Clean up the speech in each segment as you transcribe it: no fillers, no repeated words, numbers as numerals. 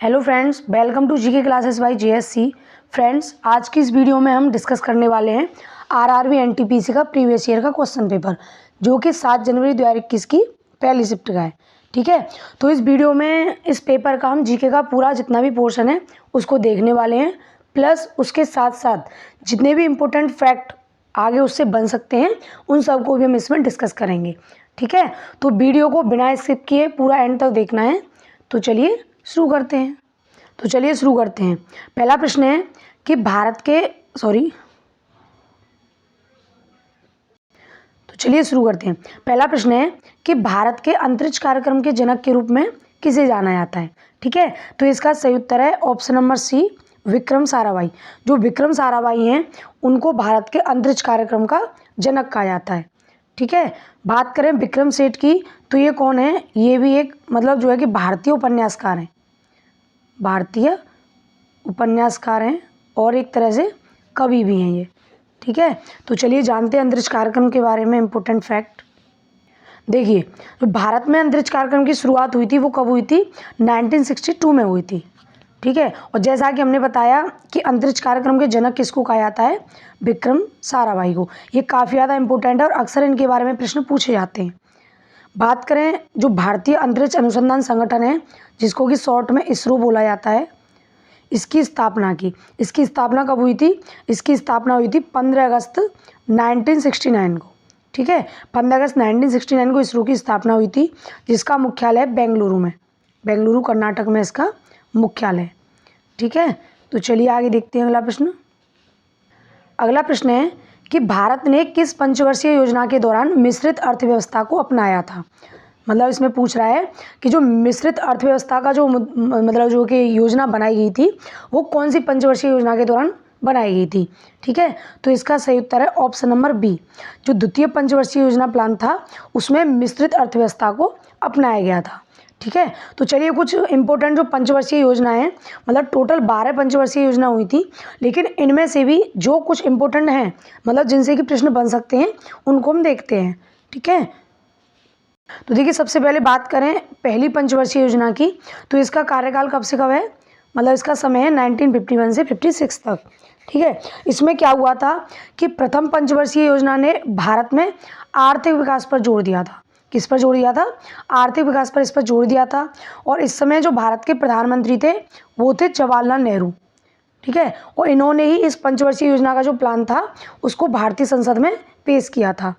Hello friends, welcome to GK classes by JSC. Friends, आज की इस वीडियो में हम डिस्कस करने वाले हैं आरआरबी एनटीपीसी का प्रीवियस ईयर का क्वेश्चन पेपर, जो कि 7 जनवरी 2021 की पहली शिफ्ट का है। ठीक है, तो इस वीडियो में इस पेपर का हम जीके का पूरा जितना भी पोर्शन है उसको देखने वाले हैं, प्लस उसके साथ साथ जितने भी इम्पोर्टेंट फैक्ट आगे उससे बन सकते हैं उन सबको भी हम इसमें डिस्कस करेंगे। ठीक है, तो वीडियो को बिना स्किप किए पूरा एंड तक देखना है। तो चलिए शुरू करते हैं। पहला प्रश्न है कि पहला प्रश्न है कि भारत के अंतरिक्ष कार्यक्रम के जनक के रूप में किसे जाना जाता है। ठीक है, तो इसका सही उत्तर है option number C, Vikram Sarabhai. जो विक्रम साराभाई हैं उनको भारत के अंतरिक्ष कार्यक्रम का जनक कहा जाता है। ठीक है, बात करें विक्रम सेठ की, तो ये कौन है? ये भी एक मतलब जो है कि भारतीय उपन्यासकार हैं और एक तरह से कवि भी हैं ये। ठीक है, तो चलिए जानते हैं अंतरिक्ष कार्यक्रम के बारे में इम्पोर्टेंट फैक्ट। देखिए, तो भारत में अंतरिक्ष कार्यक्रम की शुरुआत हुई थी वो कब हुई थी? 1962 में हुई थी। ठीक है, और जैसा कि हमने बताया कि अंतरिक्ष कार्यक्रम के जनक किसको कहा जाता है? विक्रम साराभाई को। ये काफ़ी ज़्यादा इंपॉर्टेंट है और अक्सर इनके बारे में प्रश्न पूछे जाते हैं। बात करें जो भारतीय अंतरिक्ष अनुसंधान संगठन है, जिसको कि शॉर्ट में इसरो बोला जाता है, इसकी स्थापना कब हुई थी? इसकी स्थापना हुई थी 15 अगस्त 1969 को। ठीक है, 15 अगस्त 1969 को इसरो की स्थापना हुई थी, जिसका मुख्यालय बेंगलुरु कर्नाटक में इसका मुख्यालय। ठीक है, तो चलिए आगे देखते हैं अगला प्रश्न है कि भारत ने किस पंचवर्षीय योजना के दौरान मिश्रित अर्थव्यवस्था को अपनाया था। मतलब इसमें पूछ रहा है कि जो मिश्रित अर्थव्यवस्था का जो मतलब जो कि योजना बनाई गई थी वो कौन सी पंचवर्षीय योजना के दौरान बनाई गई थी। ठीक है, तो इसका सही उत्तर है ऑप्शन नंबर बी। जो द्वितीय पंचवर्षीय योजना प्लान था उसमें मिश्रित अर्थव्यवस्था को अपनाया गया था। ठीक है, तो चलिए कुछ इंपॉर्टेंट जो पंचवर्षीय योजना है, मतलब टोटल 12 पंचवर्षीय योजना हुई थी, लेकिन इनमें से भी जो कुछ इंपॉर्टेंट हैं मतलब जिनसे कि प्रश्न बन सकते हैं उनको हम देखते हैं। ठीक है, तो देखिए सबसे पहले बात करें पहली पंचवर्षीय योजना की, तो इसका कार्यकाल कब से कब है? मतलब इसका समय है 1951 से 56 तक। ठीक है, इसमें क्या हुआ था कि प्रथम पंचवर्षीय योजना ने भारत में आर्थिक विकास पर जोर दिया था। किस पर जोर दिया था? आर्थिक विकास पर इस पर जोर दिया था। और इस समय जो भारत के प्रधानमंत्री थे वो थे जवाहरलाल नेहरू। ठीक है, और इन्होंने ही इस पंचवर्षीय योजना का जो प्लान था उसको भारतीय संसद में पेश किया था।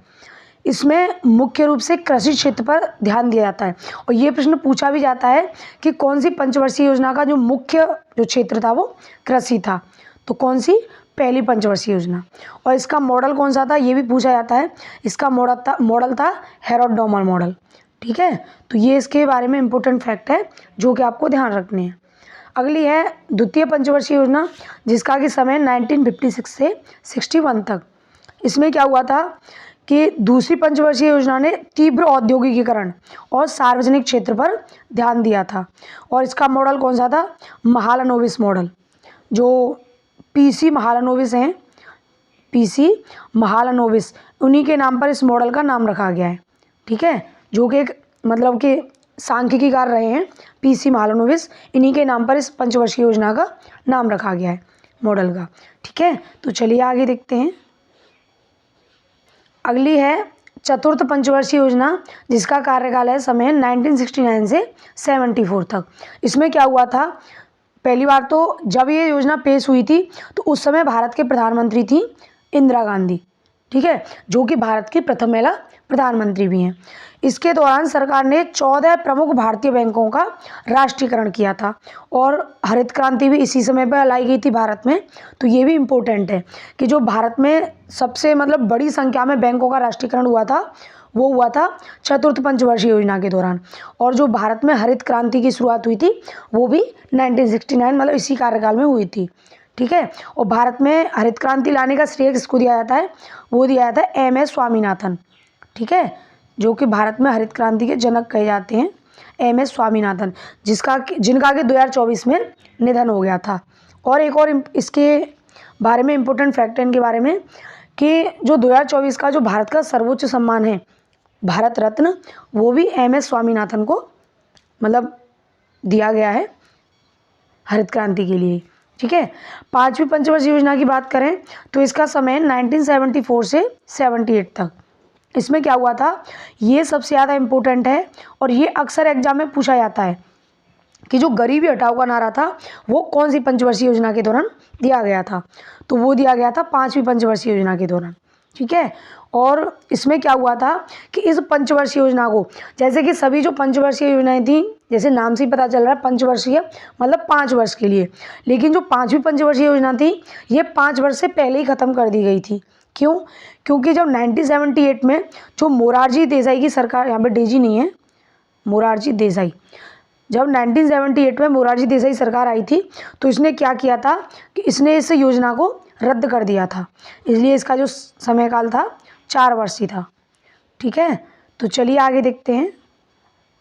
इसमें मुख्य रूप से कृषि क्षेत्र पर ध्यान दिया जाता है, और ये प्रश्न पूछा भी जाता है कि कौन सी पंचवर्षीय योजना का जो मुख्य जो क्षेत्र था वो कृषि था। तो कौन सी? पहली पंचवर्षीय योजना। और इसका मॉडल कौन सा था ये भी पूछा जाता है। इसका मॉडल था हेरोड-डॉमर मॉडल। ठीक है, तो ये इसके बारे में इंपॉर्टेंट फैक्ट है जो कि आपको ध्यान रखने हैं। अगली है द्वितीय पंचवर्षीय योजना, जिसका कि समय 1956 से 61 तक। इसमें क्या हुआ था कि दूसरी पंचवर्षीय योजना ने तीव्र औद्योगिकीकरण और सार्वजनिक क्षेत्र पर ध्यान दिया था। और इसका मॉडल कौन सा था? महालनोबिस मॉडल। जो पीसी महालनोबिस हैं, पीसी महालनोबिस, उन्हीं के नाम पर इस मॉडल का नाम रखा गया है। ठीक है, जो कि एक मतलब कि सांख्यिकीकार रहे हैं पीसी महालनोबिस, इन्हीं के नाम पर इस पंचवर्षीय योजना का नाम रखा गया है मॉडल का। ठीक है, तो चलिए आगे देखते हैं। अगली है चतुर्थ पंचवर्षीय योजना, जिसका कार्यकाल है समय 1969 से 74 तक। इसमें क्या हुआ था? पहली बार तो जब ये योजना पेश हुई थी तो उस समय भारत के प्रधानमंत्री थी इंदिरा गांधी। ठीक है, जो कि भारत की प्रथम महिला प्रधानमंत्री भी हैं। इसके दौरान सरकार ने 14 प्रमुख भारतीय बैंकों का राष्ट्रीयकरण किया था, और हरित क्रांति भी इसी समय पर लाई गई थी भारत में। तो ये भी इम्पोर्टेंट है कि जो भारत में सबसे मतलब बड़ी संख्या में बैंकों का राष्ट्रीयकरण हुआ था वो हुआ था चतुर्थ पंचवर्षीय योजना के दौरान। और जो भारत में हरित क्रांति की शुरुआत हुई थी वो भी 1969 मतलब इसी कार्यकाल में हुई थी। ठीक है, और भारत में हरित क्रांति लाने का श्रेय किसको दिया जाता है? वो दिया जाता है एम एस स्वामीनाथन। ठीक है, जो कि भारत में हरित क्रांति के जनक कहे जाते हैं, एम एस स्वामीनाथन, जिनका कि 2024 में निधन हो गया था। और एक और इसके बारे में इम्पोर्टेंट फैक्ट है इनके बारे में कि जो 2024 का जो भारत का सर्वोच्च सम्मान है भारत रत्न, वो भी एम एस स्वामीनाथन को मतलब दिया गया है। हरित क्रांति के लिए। ठीक है, पांचवी पंचवर्षीय योजना की बात करें तो इसका समय 1974 से 78 तक। इसमें क्या हुआ था, ये सबसे ज़्यादा इम्पोर्टेंट है और ये अक्सर एग्जाम में पूछा जाता है कि जो गरीबी हटाओ का नारा था वो कौन सी पंचवर्षीय योजना के दौरान दिया गया था, तो वो दिया गया था पांचवी पंचवर्षीय योजना के दौरान। ठीक है, और इसमें क्या हुआ था कि इस पंचवर्षीय योजना को, जैसे कि सभी जो पंचवर्षीय योजनाएं थी, जैसे नाम से ही पता चल रहा है पंचवर्षीय मतलब 5 वर्ष के लिए, लेकिन जो पांचवी पंचवर्षीय योजना थी ये 5 वर्ष से पहले ही ख़त्म कर दी गई थी। क्यों? क्योंकि जब 1978 में जो मोरारजी देसाई की सरकार, यहाँ पे डेजी नहीं है, मोरारजी देसाई, जब 1978 में मोरारजी देसाई सरकार आई थी तो इसने क्या किया था कि इसने इस योजना को रद्द कर दिया था, इसलिए इसका जो समयकाल था 4 वर्ष ही था। ठीक है, तो चलिए आगे देखते हैं।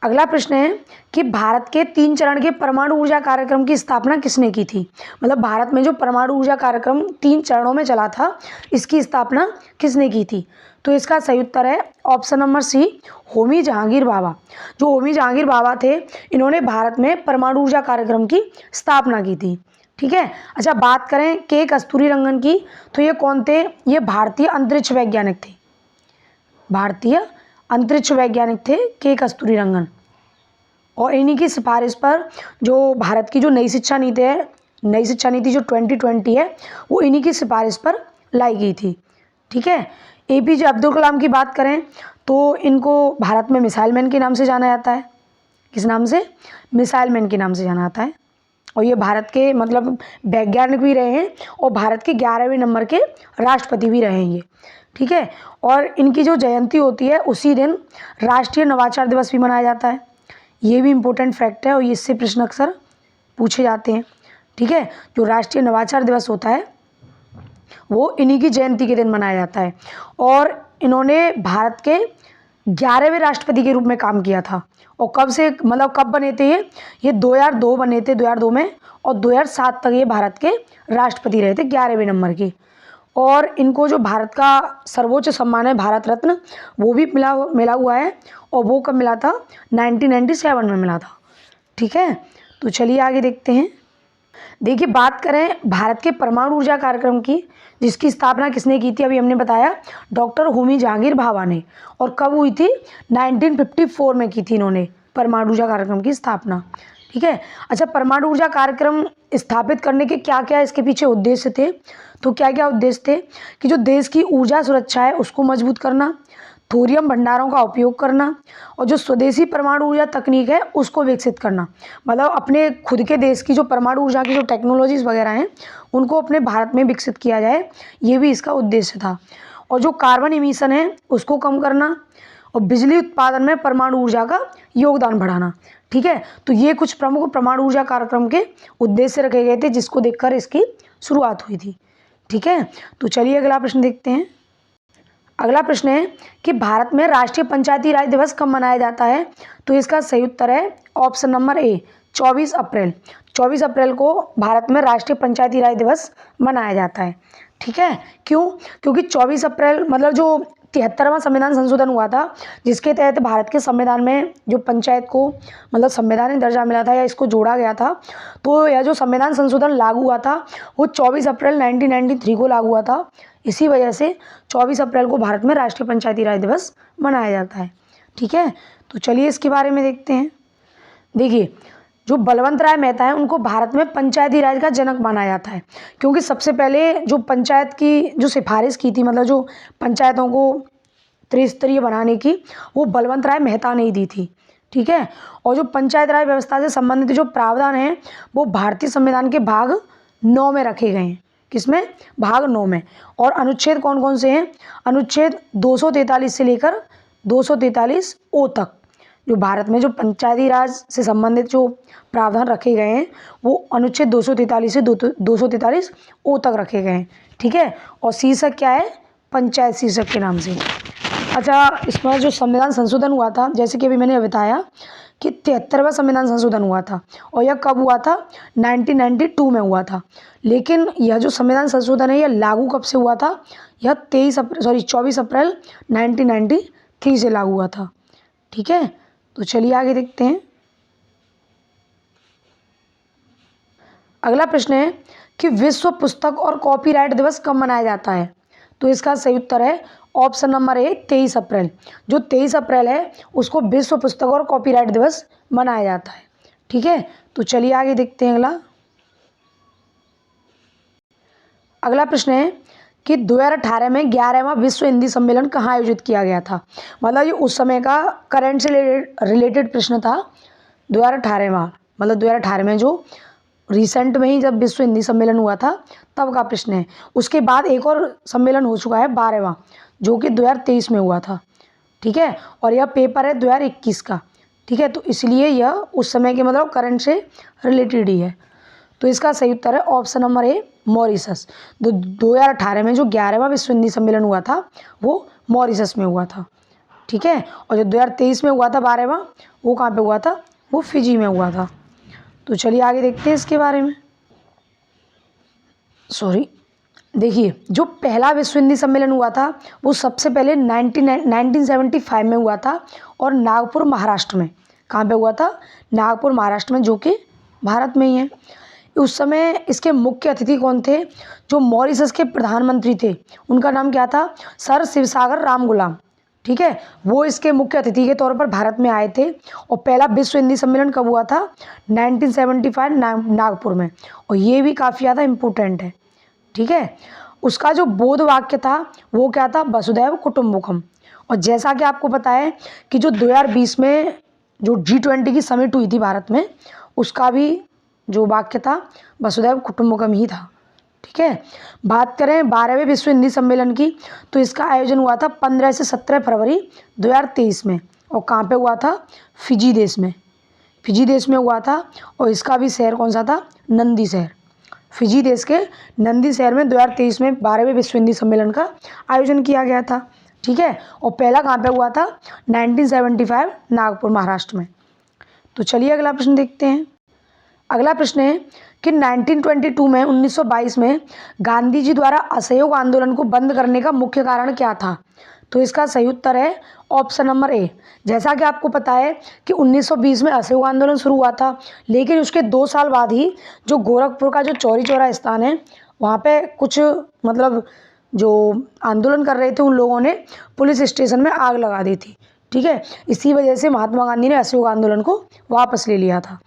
अगला प्रश्न है कि भारत के 3 चरण के परमाणु ऊर्जा कार्यक्रम की स्थापना किसने की थी। मतलब भारत में जो परमाणु ऊर्जा कार्यक्रम 3 चरणों में चला था, इसकी स्थापना किसने की थी, तो इसका सही उत्तर है option number C, Homi Jahangir Bhabha. जो होमी जहांगीर भाभा थे, इन्होंने भारत में परमाणु ऊर्जा कार्यक्रम की स्थापना की थी। ठीक है, अच्छा बात करें के कस्तूरीरंगन की, तो ये कौन थे, ये भारतीय अंतरिक्ष वैज्ञानिक थे, भारतीय अंतरिक्ष वैज्ञानिक थे के कस्तूरीरंगन। और इन्हीं की सिफारिश पर जो भारत की जो नई शिक्षा नीति है, नई शिक्षा नीति जो 2020 है, वो इन्हीं की सिफारिश पर लाई गई थी। ठीक है, एपीजे अब्दुल कलाम की बात करें तो इनको भारत में मिसाइल मैन के नाम से जाना जाता है। किस नाम से? मिसाइल मैन के नाम से जाना जाता है। और ये भारत के मतलब वैज्ञानिक भी रहे हैं और भारत के 11वें नंबर के राष्ट्रपति भी रहे हैं ये। ठीक है, और इनकी जो जयंती होती है उसी दिन राष्ट्रीय नवाचार दिवस भी मनाया जाता है। ये भी इम्पोर्टेंट फैक्ट है और इससे प्रश्न अक्सर पूछे जाते हैं। ठीक है, जो राष्ट्रीय नवाचार दिवस होता है वो इन्हीं की जयंती के दिन मनाया जाता है। और इन्होंने भारत के 11वें राष्ट्रपति के रूप में काम किया था। और कब से मतलब कब बने थे ये 2002 बने थे, 2002 में, और 2007 तक ये भारत के राष्ट्रपति रहे थे 11वें नंबर के। और इनको जो भारत का सर्वोच्च सम्मान है भारत रत्न, वो भी मिला हुआ है, और वो कब मिला था, 1997 में मिला था। ठीक है, तो चलिए आगे देखते हैं। देखिए बात करें भारत के परमाणु ऊर्जा कार्यक्रम की, जिसकी स्थापना किसने की थी, अभी हमने बताया डॉक्टर होमी जहांगीर भाभा ने। और कब हुई थी, 1954 में की थी इन्होंने परमाणु ऊर्जा कार्यक्रम की स्थापना। ठीक है, अच्छा परमाणु ऊर्जा कार्यक्रम स्थापित करने के क्या क्या इसके पीछे उद्देश्य थे, तो क्या क्या उद्देश्य थे कि जो देश की ऊर्जा सुरक्षा है उसको मजबूत करना, थोरियम भंडारों का उपयोग करना, और जो स्वदेशी परमाणु ऊर्जा तकनीक है उसको विकसित करना। मतलब अपने खुद के देश की जो परमाणु ऊर्जा की जो टेक्नोलॉजीज़ वगैरह हैं उनको अपने भारत में विकसित किया जाए, ये भी इसका उद्देश्य था। और जो कार्बन इमिशन है उसको कम करना, और बिजली उत्पादन में परमाणु ऊर्जा का योगदान बढ़ाना। ठीक है, तो ये कुछ प्रमुख परमाणु ऊर्जा कार्यक्रम के उद्देश्य रखे गए थे, जिसको देखकर इसकी शुरुआत हुई थी। ठीक है, तो चलिए अगला प्रश्न देखते हैं। अगला प्रश्न है कि भारत में राष्ट्रीय पंचायती राज दिवस कब मनाया जाता है, तो इसका सही उत्तर है ऑप्शन नंबर ए, 24 अप्रैल। 24 अप्रैल को भारत में राष्ट्रीय पंचायती राज दिवस मनाया जाता है। ठीक है, क्यों? क्योंकि 24 अप्रैल मतलब जो 73वां संविधान संशोधन हुआ था, जिसके तहत भारत के संविधान में जो पंचायत को मतलब संवैधानिक दर्जा मिला था या इसको जोड़ा गया था, तो यह जो संविधान संशोधन लागू हुआ था वो 24 अप्रैल 1993 को लागू हुआ था। इसी वजह से 24 अप्रैल को भारत में राष्ट्रीय पंचायती राज दिवस मनाया जाता है। ठीक है, तो चलिए इसके बारे में देखते हैं। देखिए जो बलवंत राय मेहता है उनको भारत में पंचायती राज का जनक माना जाता है, क्योंकि सबसे पहले जो पंचायत की जो सिफारिश की थी, मतलब जो पंचायतों को त्रिस्तरीय बनाने की, वो बलवंत राय मेहता ने ही दी थी। ठीक है, और जो पंचायत राज व्यवस्था से संबंधित जो प्रावधान हैं वो भारतीय संविधान के भाग 9 में रखे गए हैं। किसमें? भाग 9 में। और अनुच्छेद कौन कौन से हैं? अनुच्छेद 243 से लेकर 243 ओ तक जो भारत में जो पंचायती राज से संबंधित जो प्रावधान रखे गए हैं वो अनुच्छेद 243 से 243 ओ तक रखे गए हैं। ठीक है, और शीर्षक क्या है? पंचायत शीर्षक के नाम से। अच्छा, इसमें जो संविधान संशोधन हुआ था, जैसे कि अभी मैंने बताया कि 73वां संविधान संशोधन हुआ था, और यह कब हुआ था? 1992 में हुआ था। लेकिन यह जो संविधान संशोधन है यह लागू कब से हुआ था? यह 24 अप्रैल 1993 से लागू हुआ था। ठीक है, तो चलिए आगे देखते हैं। अगला प्रश्न है कि विश्व पुस्तक और कॉपीराइट दिवस कब मनाया जाता है? तो इसका सही उत्तर है ऑप्शन नंबर ए 23 अप्रैल। जो 23 अप्रैल है उसको विश्व पुस्तक और कॉपीराइट दिवस मनाया जाता है। ठीक है, तो चलिए आगे देखते हैं। अगला प्रश्न है कि 2018 में 11वां विश्व हिंदी सम्मेलन कहाँ आयोजित किया गया था? मतलब ये उस समय का करंट से रिलेटेड प्रश्न था। 2018वां मतलब 2018 में जो रिसेंट में ही जब विश्व हिंदी सम्मेलन हुआ था तब का प्रश्न है। उसके बाद एक और सम्मेलन हो चुका है 12वां, जो कि 2023 में हुआ था। ठीक है, और यह पेपर है 2021 का। ठीक है, तो इसलिए यह उस समय के मतलब करंट से रिलेटेड ही है। तो इसका सही उत्तर है ऑप्शन नंबर ए मॉरिशस। 2018 में जो 11वां विश्व हिंदी सम्मेलन हुआ था वो मॉरिशस में हुआ था। ठीक है, और जो 2023 में हुआ था 12वां, वो कहाँ पे हुआ था? वो फिजी में हुआ था। तो चलिए आगे देखते हैं इसके बारे में। देखिए, जो पहला विश्व हिंदी सम्मेलन हुआ था वो सबसे पहले 1975 में हुआ था और नागपुर महाराष्ट्र में। कहाँ पे हुआ था? नागपुर महाराष्ट्र में, जो कि भारत में ही है। उस समय इसके मुख्य अतिथि कौन थे? जो मॉरिशस के प्रधानमंत्री थे उनका नाम क्या था? सर शिवसागर रामगुलाम। ठीक है, वो इसके मुख्य अतिथि के तौर पर भारत में आए थे। और पहला विश्व हिंदी सम्मेलन कब हुआ था? 1975 नागपुर में। और ये भी काफ़ी ज़्यादा इम्पोर्टेंट है। ठीक है, उसका जो बोध वाक्य था वो क्या था? वसुधैव कुटुम्बकम। और जैसा कि आपको पता है कि जो 2020 में जो G20 की समिट हुई थी भारत में, उसका भी जो वाक्य था वसुधैव कुटुम्बकम ही था। ठीक है, बात करें 12वें विश्व हिंदी सम्मेलन की, तो इसका आयोजन हुआ था 15 से 17 फरवरी 2023 में। और कहाँ पे हुआ था? फिजी देश में। फिजी देश में हुआ था। और इसका भी शहर कौन सा था? नंदी शहर। फिजी देश के नंदी शहर में 2023 में 12वें विश्व हिंदी सम्मेलन का आयोजन किया गया था। ठीक है, और पहला कहाँ पे हुआ था? 1975 नागपुर महाराष्ट्र में। तो चलिए अगला प्रश्न देखते हैं। अगला प्रश्न है कि 1922 में गांधी जी द्वारा असहयोग आंदोलन को बंद करने का मुख्य कारण क्या था? तो इसका सही उत्तर है ऑप्शन नंबर ए। जैसा कि आपको पता है कि 1920 में असहयोग आंदोलन शुरू हुआ था, लेकिन उसके 2 साल बाद ही जो गोरखपुर का जो चौरी चौरा स्थान है वहाँ पे कुछ मतलब जो आंदोलन कर रहे थे उन लोगों ने पुलिस स्टेशन में आग लगा दी थी। ठीक है, इसी वजह से महात्मा गांधी ने असहयोग आंदोलन को वापस ले लिया था।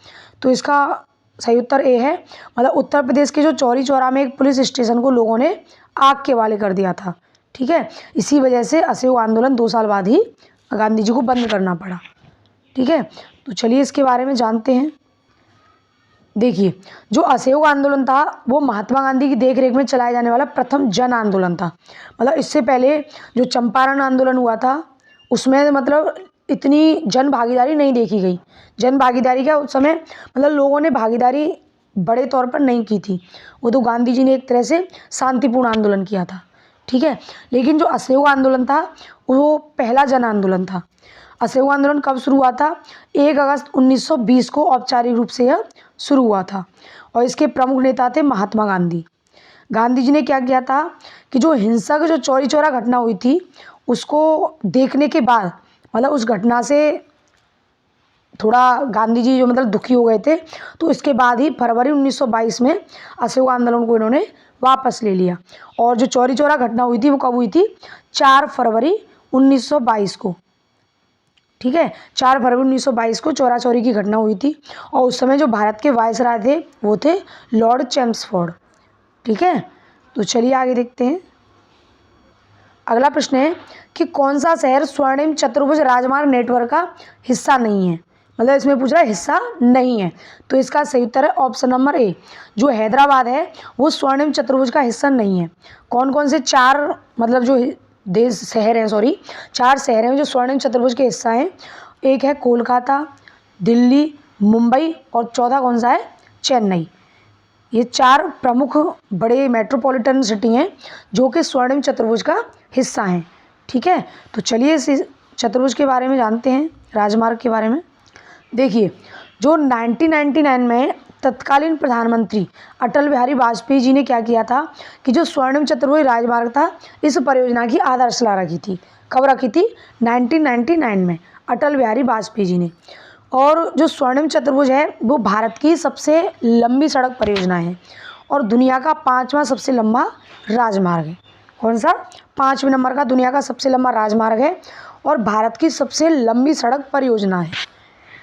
तो इसका सही उत्तर ए है। मतलब उत्तर प्रदेश के जो चौरी चौरा में एक पुलिस स्टेशन को लोगों ने आग के हवाले कर दिया था। ठीक है, इसी वजह से असहयोग आंदोलन 2 साल बाद ही गांधी जी को बंद करना पड़ा। ठीक है, तो चलिए इसके बारे में जानते हैं। देखिए, जो असहयोग आंदोलन था वो महात्मा गांधी की देखरेख में चलाया जाने वाला प्रथम जन आंदोलन था। मतलब इससे पहले जो चंपारण आंदोलन हुआ था उसमें मतलब इतनी जन भागीदारी नहीं देखी गई। जन भागीदारी क्या उस समय मतलब लोगों ने भागीदारी बड़े तौर पर नहीं की थी। वो तो गांधी जी ने एक तरह से शांतिपूर्ण आंदोलन किया था। ठीक है, लेकिन जो असहयोग आंदोलन था वो पहला जन आंदोलन था। असहयोग आंदोलन कब शुरू हुआ था? 1 अगस्त 1920 को औपचारिक रूप से यह शुरू हुआ था। और इसके प्रमुख नेता थे महात्मा गांधी। गांधी जी ने क्या किया था कि जो हिंसक जो चौरी चौरा घटना हुई थी उसको देखने के बाद मतलब उस घटना से थोड़ा गांधी जी जो मतलब दुखी हो गए थे, तो इसके बाद ही फरवरी 1922 में असहयोग आंदोलन को इन्होंने वापस ले लिया। और जो चौरी चौरा घटना हुई थी वो कब हुई थी? 4 फरवरी 1922 को। ठीक है, 4 फरवरी 1922 को चौरा चौरी की घटना हुई थी। और उस समय जो भारत के वायसराय थे वो थे लॉर्ड चैम्सफोर्ड। ठीक है, तो चलिए आगे देखते हैं। अगला प्रश्न है कि कौन सा शहर स्वर्णिम चतुर्भुज राजमार्ग नेटवर्क का हिस्सा नहीं है? मतलब इसमें पूछ रहा है हिस्सा नहीं है। तो इसका सही उत्तर है ऑप्शन नंबर ए। जो हैदराबाद है वो स्वर्णिम चतुर्भुज का हिस्सा नहीं है। कौन कौन से 4 मतलब जो शहर हैं 4 शहर हैं जो स्वर्णिम चतुर्भुज के हिस्सा हैं? एक है कोलकाता, दिल्ली, मुंबई और चौथा कौन सा है? चेन्नई। ये 4 प्रमुख बड़े मेट्रोपॉलिटन सिटी हैं जो कि स्वर्णिम चतुर्भुज का हिस्सा हैं। ठीक है, तो चलिए इस चतुर्भुज के बारे में जानते हैं, राजमार्ग के बारे में। देखिए, जो 1999 में तत्कालीन प्रधानमंत्री अटल बिहारी वाजपेयी जी ने क्या किया था कि जो स्वर्णिम चतुर्भुज राजमार्ग था इस परियोजना की आधारशिला रखी थी। कब रखी थी? 1999 में अटल बिहारी वाजपेयी जी ने। और जो स्वर्णिम चतुर्भुज है वो भारत की सबसे लंबी सड़क परियोजना है और दुनिया का 5वां सबसे लंबा राजमार्ग है। कौन सा? 5वें नंबर का दुनिया का सबसे लंबा राजमार्ग है और भारत की सबसे लंबी सड़क परियोजना है।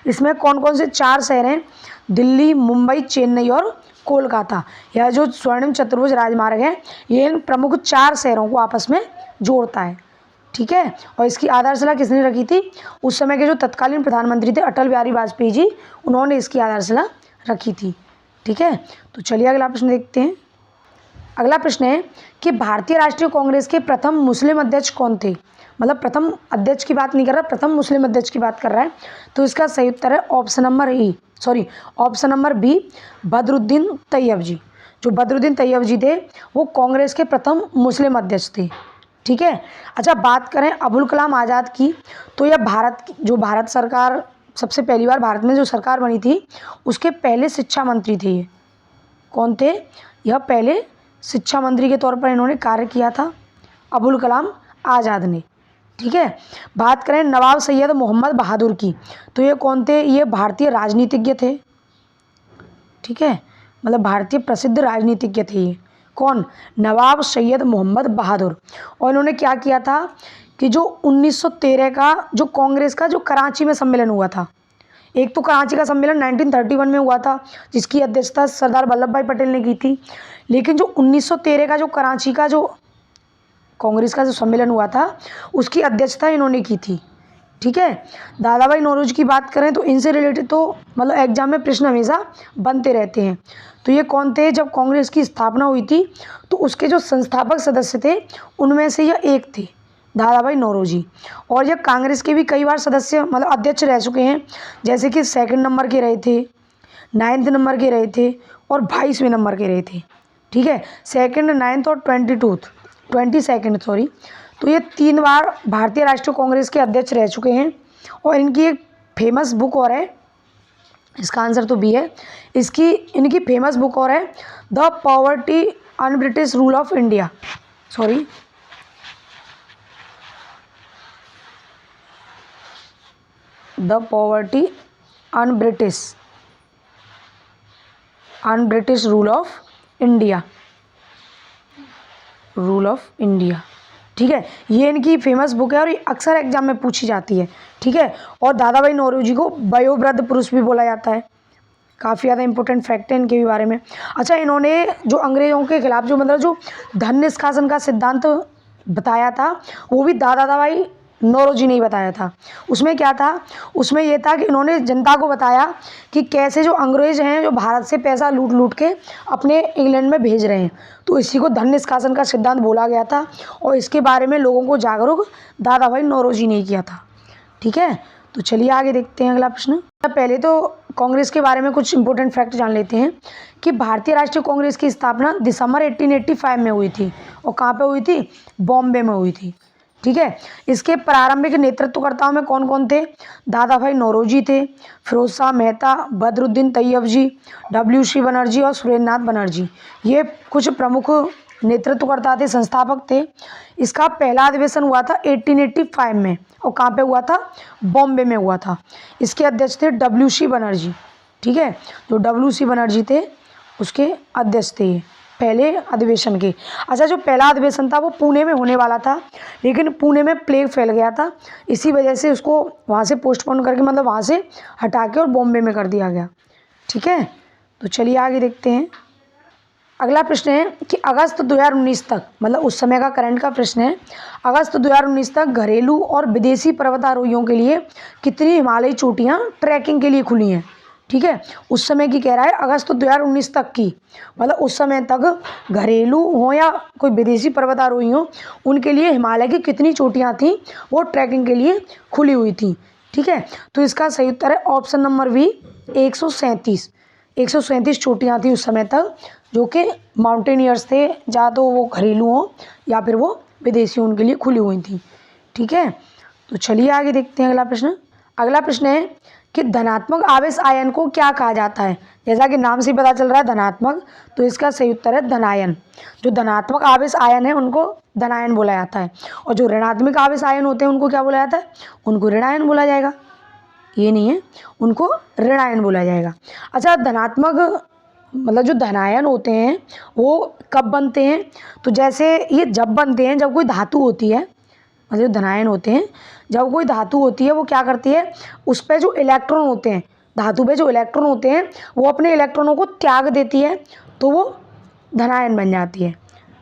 इसमें कौन कौन से 4 शहर हैं? दिल्ली, मुंबई, चेन्नई और कोलकाता। यह जो स्वर्णिम चतुर्भुज राजमार्ग है ये इन प्रमुख 4 शहरों को आपस में जोड़ता है। ठीक है, और इसकी आधारशिला किसने रखी थी? उस समय के जो तत्कालीन प्रधानमंत्री थे अटल बिहारी वाजपेयी जी, उन्होंने इसकी आधारशिला रखी थी। ठीक है, तो चलिए अगला प्रश्न देखते हैं। अगला प्रश्न है कि भारतीय राष्ट्रीय कांग्रेस के प्रथम मुस्लिम अध्यक्ष कौन थे? मतलब प्रथम अध्यक्ष की बात नहीं कर रहा, प्रथम मुस्लिम अध्यक्ष की बात कर रहा है। तो इसका सही उत्तर है option number B, Badruddin Tyab ji. जो बदरुद्दीन तैयब जी थे वो कांग्रेस के प्रथम मुस्लिम अध्यक्ष थे। ठीक है। अच्छा, बात करें अबुल कलाम आज़ाद की, तो यह भारत सरकार सबसे पहली बार भारत में जो सरकार बनी थी उसके पहले शिक्षा मंत्री थे। ये कौन थे? यह पहले शिक्षा मंत्री के तौर पर इन्होंने कार्य किया था, अबुल कलाम आज़ाद ने। ठीक है। बात करें नवाब सैयद मोहम्मद बहादुर की, तो ये कौन थे? ये भारतीय राजनीतिज्ञ थे। ठीक है, मतलब भारतीय प्रसिद्ध राजनीतिज्ञ थे ये। कौन? नवाब सैयद मोहम्मद बहादुर। और इन्होंने क्या किया था कि जो 1913 का जो कांग्रेस का जो कराची में सम्मेलन हुआ था, एक तो कराची का सम्मेलन 1931 में हुआ था जिसकी अध्यक्षता सरदार वल्लभ भाई पटेल ने की थी, लेकिन जो 1913 का जो कराची का जो कांग्रेस का जो सम्मेलन हुआ था उसकी अध्यक्षता इन्होंने की थी। ठीक है। दादा भाई नौरोजी की बात करें तो इनसे रिलेटेड तो मतलब एग्जाम में प्रश्न हमेशा बनते रहते हैं। तो ये कौन थे? जब कांग्रेस की स्थापना हुई थी तो उसके जो संस्थापक सदस्य थे उनमें से यह एक थे, दादा भाई नौरोजी। और यह कांग्रेस के भी कई बार सदस्य मतलब अध्यक्ष रह चुके हैं, जैसे कि 2nd नंबर के रहे थे, 9th नंबर के रहे थे और 22वें नंबर के रहे थे। ठीक है, 2nd, 9th और 22nd सॉरी। तो ये 3 बार भारतीय राष्ट्रीय कांग्रेस के अध्यक्ष रह चुके हैं। और इनकी एक फेमस बुक और है, इसका आंसर तो बी है। इनकी फेमस बुक और है the poverty un British rule of India, sorry the poverty un British rule of India. ठीक है, ये इनकी फेमस बुक है और ये अक्सर एग्जाम में पूछी जाती है। ठीक है, और दादा भाई नौरोजी को वयोवृद्ध पुरुष भी बोला जाता है। काफ़ी ज़्यादा इंपॉर्टेंट फैक्ट है इनके भी बारे में। अच्छा, इन्होंने जो अंग्रेज़ों के खिलाफ जो धन निष्कासन का सिद्धांत बताया था वो भी दादा भाई नौरोजी ने ही बताया था। उसमें क्या था? उसमें ये था कि इन्होंने जनता को बताया कि कैसे जो अंग्रेज़ हैं जो भारत से पैसा लूट लूट के अपने इंग्लैंड में भेज रहे हैं, तो इसी को धन निष्कासन का सिद्धांत बोला गया था और इसके बारे में लोगों को जागरूक दादा भाई नौरोजी ने किया था। ठीक है, तो चलिए आगे देखते हैं अगला प्रश्न। पहले तो कांग्रेस के बारे में कुछ इंपॉर्टेंट फैक्ट जान लेते हैं कि भारतीय राष्ट्रीय कांग्रेस की स्थापना दिसंबर 1885 में हुई थी। और कहाँ पे हुई थी? बॉम्बे में हुई थी। ठीक है, इसके प्रारंभिक नेतृत्वकर्ताओं में कौन कौन थे? दादा भाई नौरोजी थे, फिरोज शाह मेहता, बदरुद्दीन तैयब जी, WC बनर्जी और सुरेंद्रनाथ बनर्जी। ये कुछ प्रमुख नेतृत्वकर्ता थे, संस्थापक थे। इसका पहला अधिवेशन हुआ था 1885 में और कहाँ पे हुआ था? बॉम्बे में हुआ था। इसके अध्यक्ष थे WC बनर्जी। ठीक है, जो WC बनर्जी थे उसके अध्यक्ष थे ये पहले अधिवेशन के। अच्छा, जो पहला अधिवेशन था वो पुणे में होने वाला था, लेकिन पुणे में प्लेग फैल गया था, इसी वजह से उसको वहाँ से पोस्टपोन करके मतलब वहाँ से हटा के और बॉम्बे में कर दिया गया। ठीक है, तो चलिए आगे देखते हैं। अगला प्रश्न है कि अगस्त 2019 तक, मतलब उस समय का करंट का प्रश्न है, अगस्त 2019 तक घरेलू और विदेशी पर्वतारोहियों के लिए कितनी हिमालयी चोटियाँ ट्रैकिंग के लिए खुली हैं? ठीक है, उस समय की कह रहा है अगस्त 2019 तक की, मतलब उस समय तक घरेलू हो या कोई विदेशी पर्वतारोही हो उनके लिए हिमालय की कितनी चोटियाँ थीं वो ट्रैकिंग के लिए खुली हुई थी। ठीक है, तो इसका सही उत्तर है ऑप्शन नंबर बी, 137 चोटियाँ थी उस समय तक, जो कि माउंटेनियर्स थे, या तो वो घरेलू हों या फिर वो विदेशी उनके लिए खुली हुई थी। ठीक है, तो चलिए आगे देखते हैं अगला प्रश्न। अगला प्रश्न है कि धनात्मक आवेश आयन को क्या कहा जाता है? जैसा कि नाम से पता चल रहा है धनात्मक, तो इसका सही उत्तर है धनायन। जो धनात्मक आवेश आयन है उनको धनायन बोला जाता है और जो ऋणात्मक आवेश आयन होते हैं उनको क्या बोला जाता है? उनको ऋणायन बोला जाएगा। ये नहीं है, उनको ऋण आयन बोला जाएगा। अच्छा, धनात्मक मतलब जो धनायन होते हैं वो कब बनते हैं? तो जैसे ये जब बनते हैं जब कोई धातु होती है, मतलब जो धनायन होते हैं जब कोई धातु होती है वो क्या करती है, उस पे जो इलेक्ट्रॉन होते हैं, धातु पे जो इलेक्ट्रॉन होते हैं वो अपने इलेक्ट्रॉनों को त्याग देती है, तो वो धनायन बन जाती है।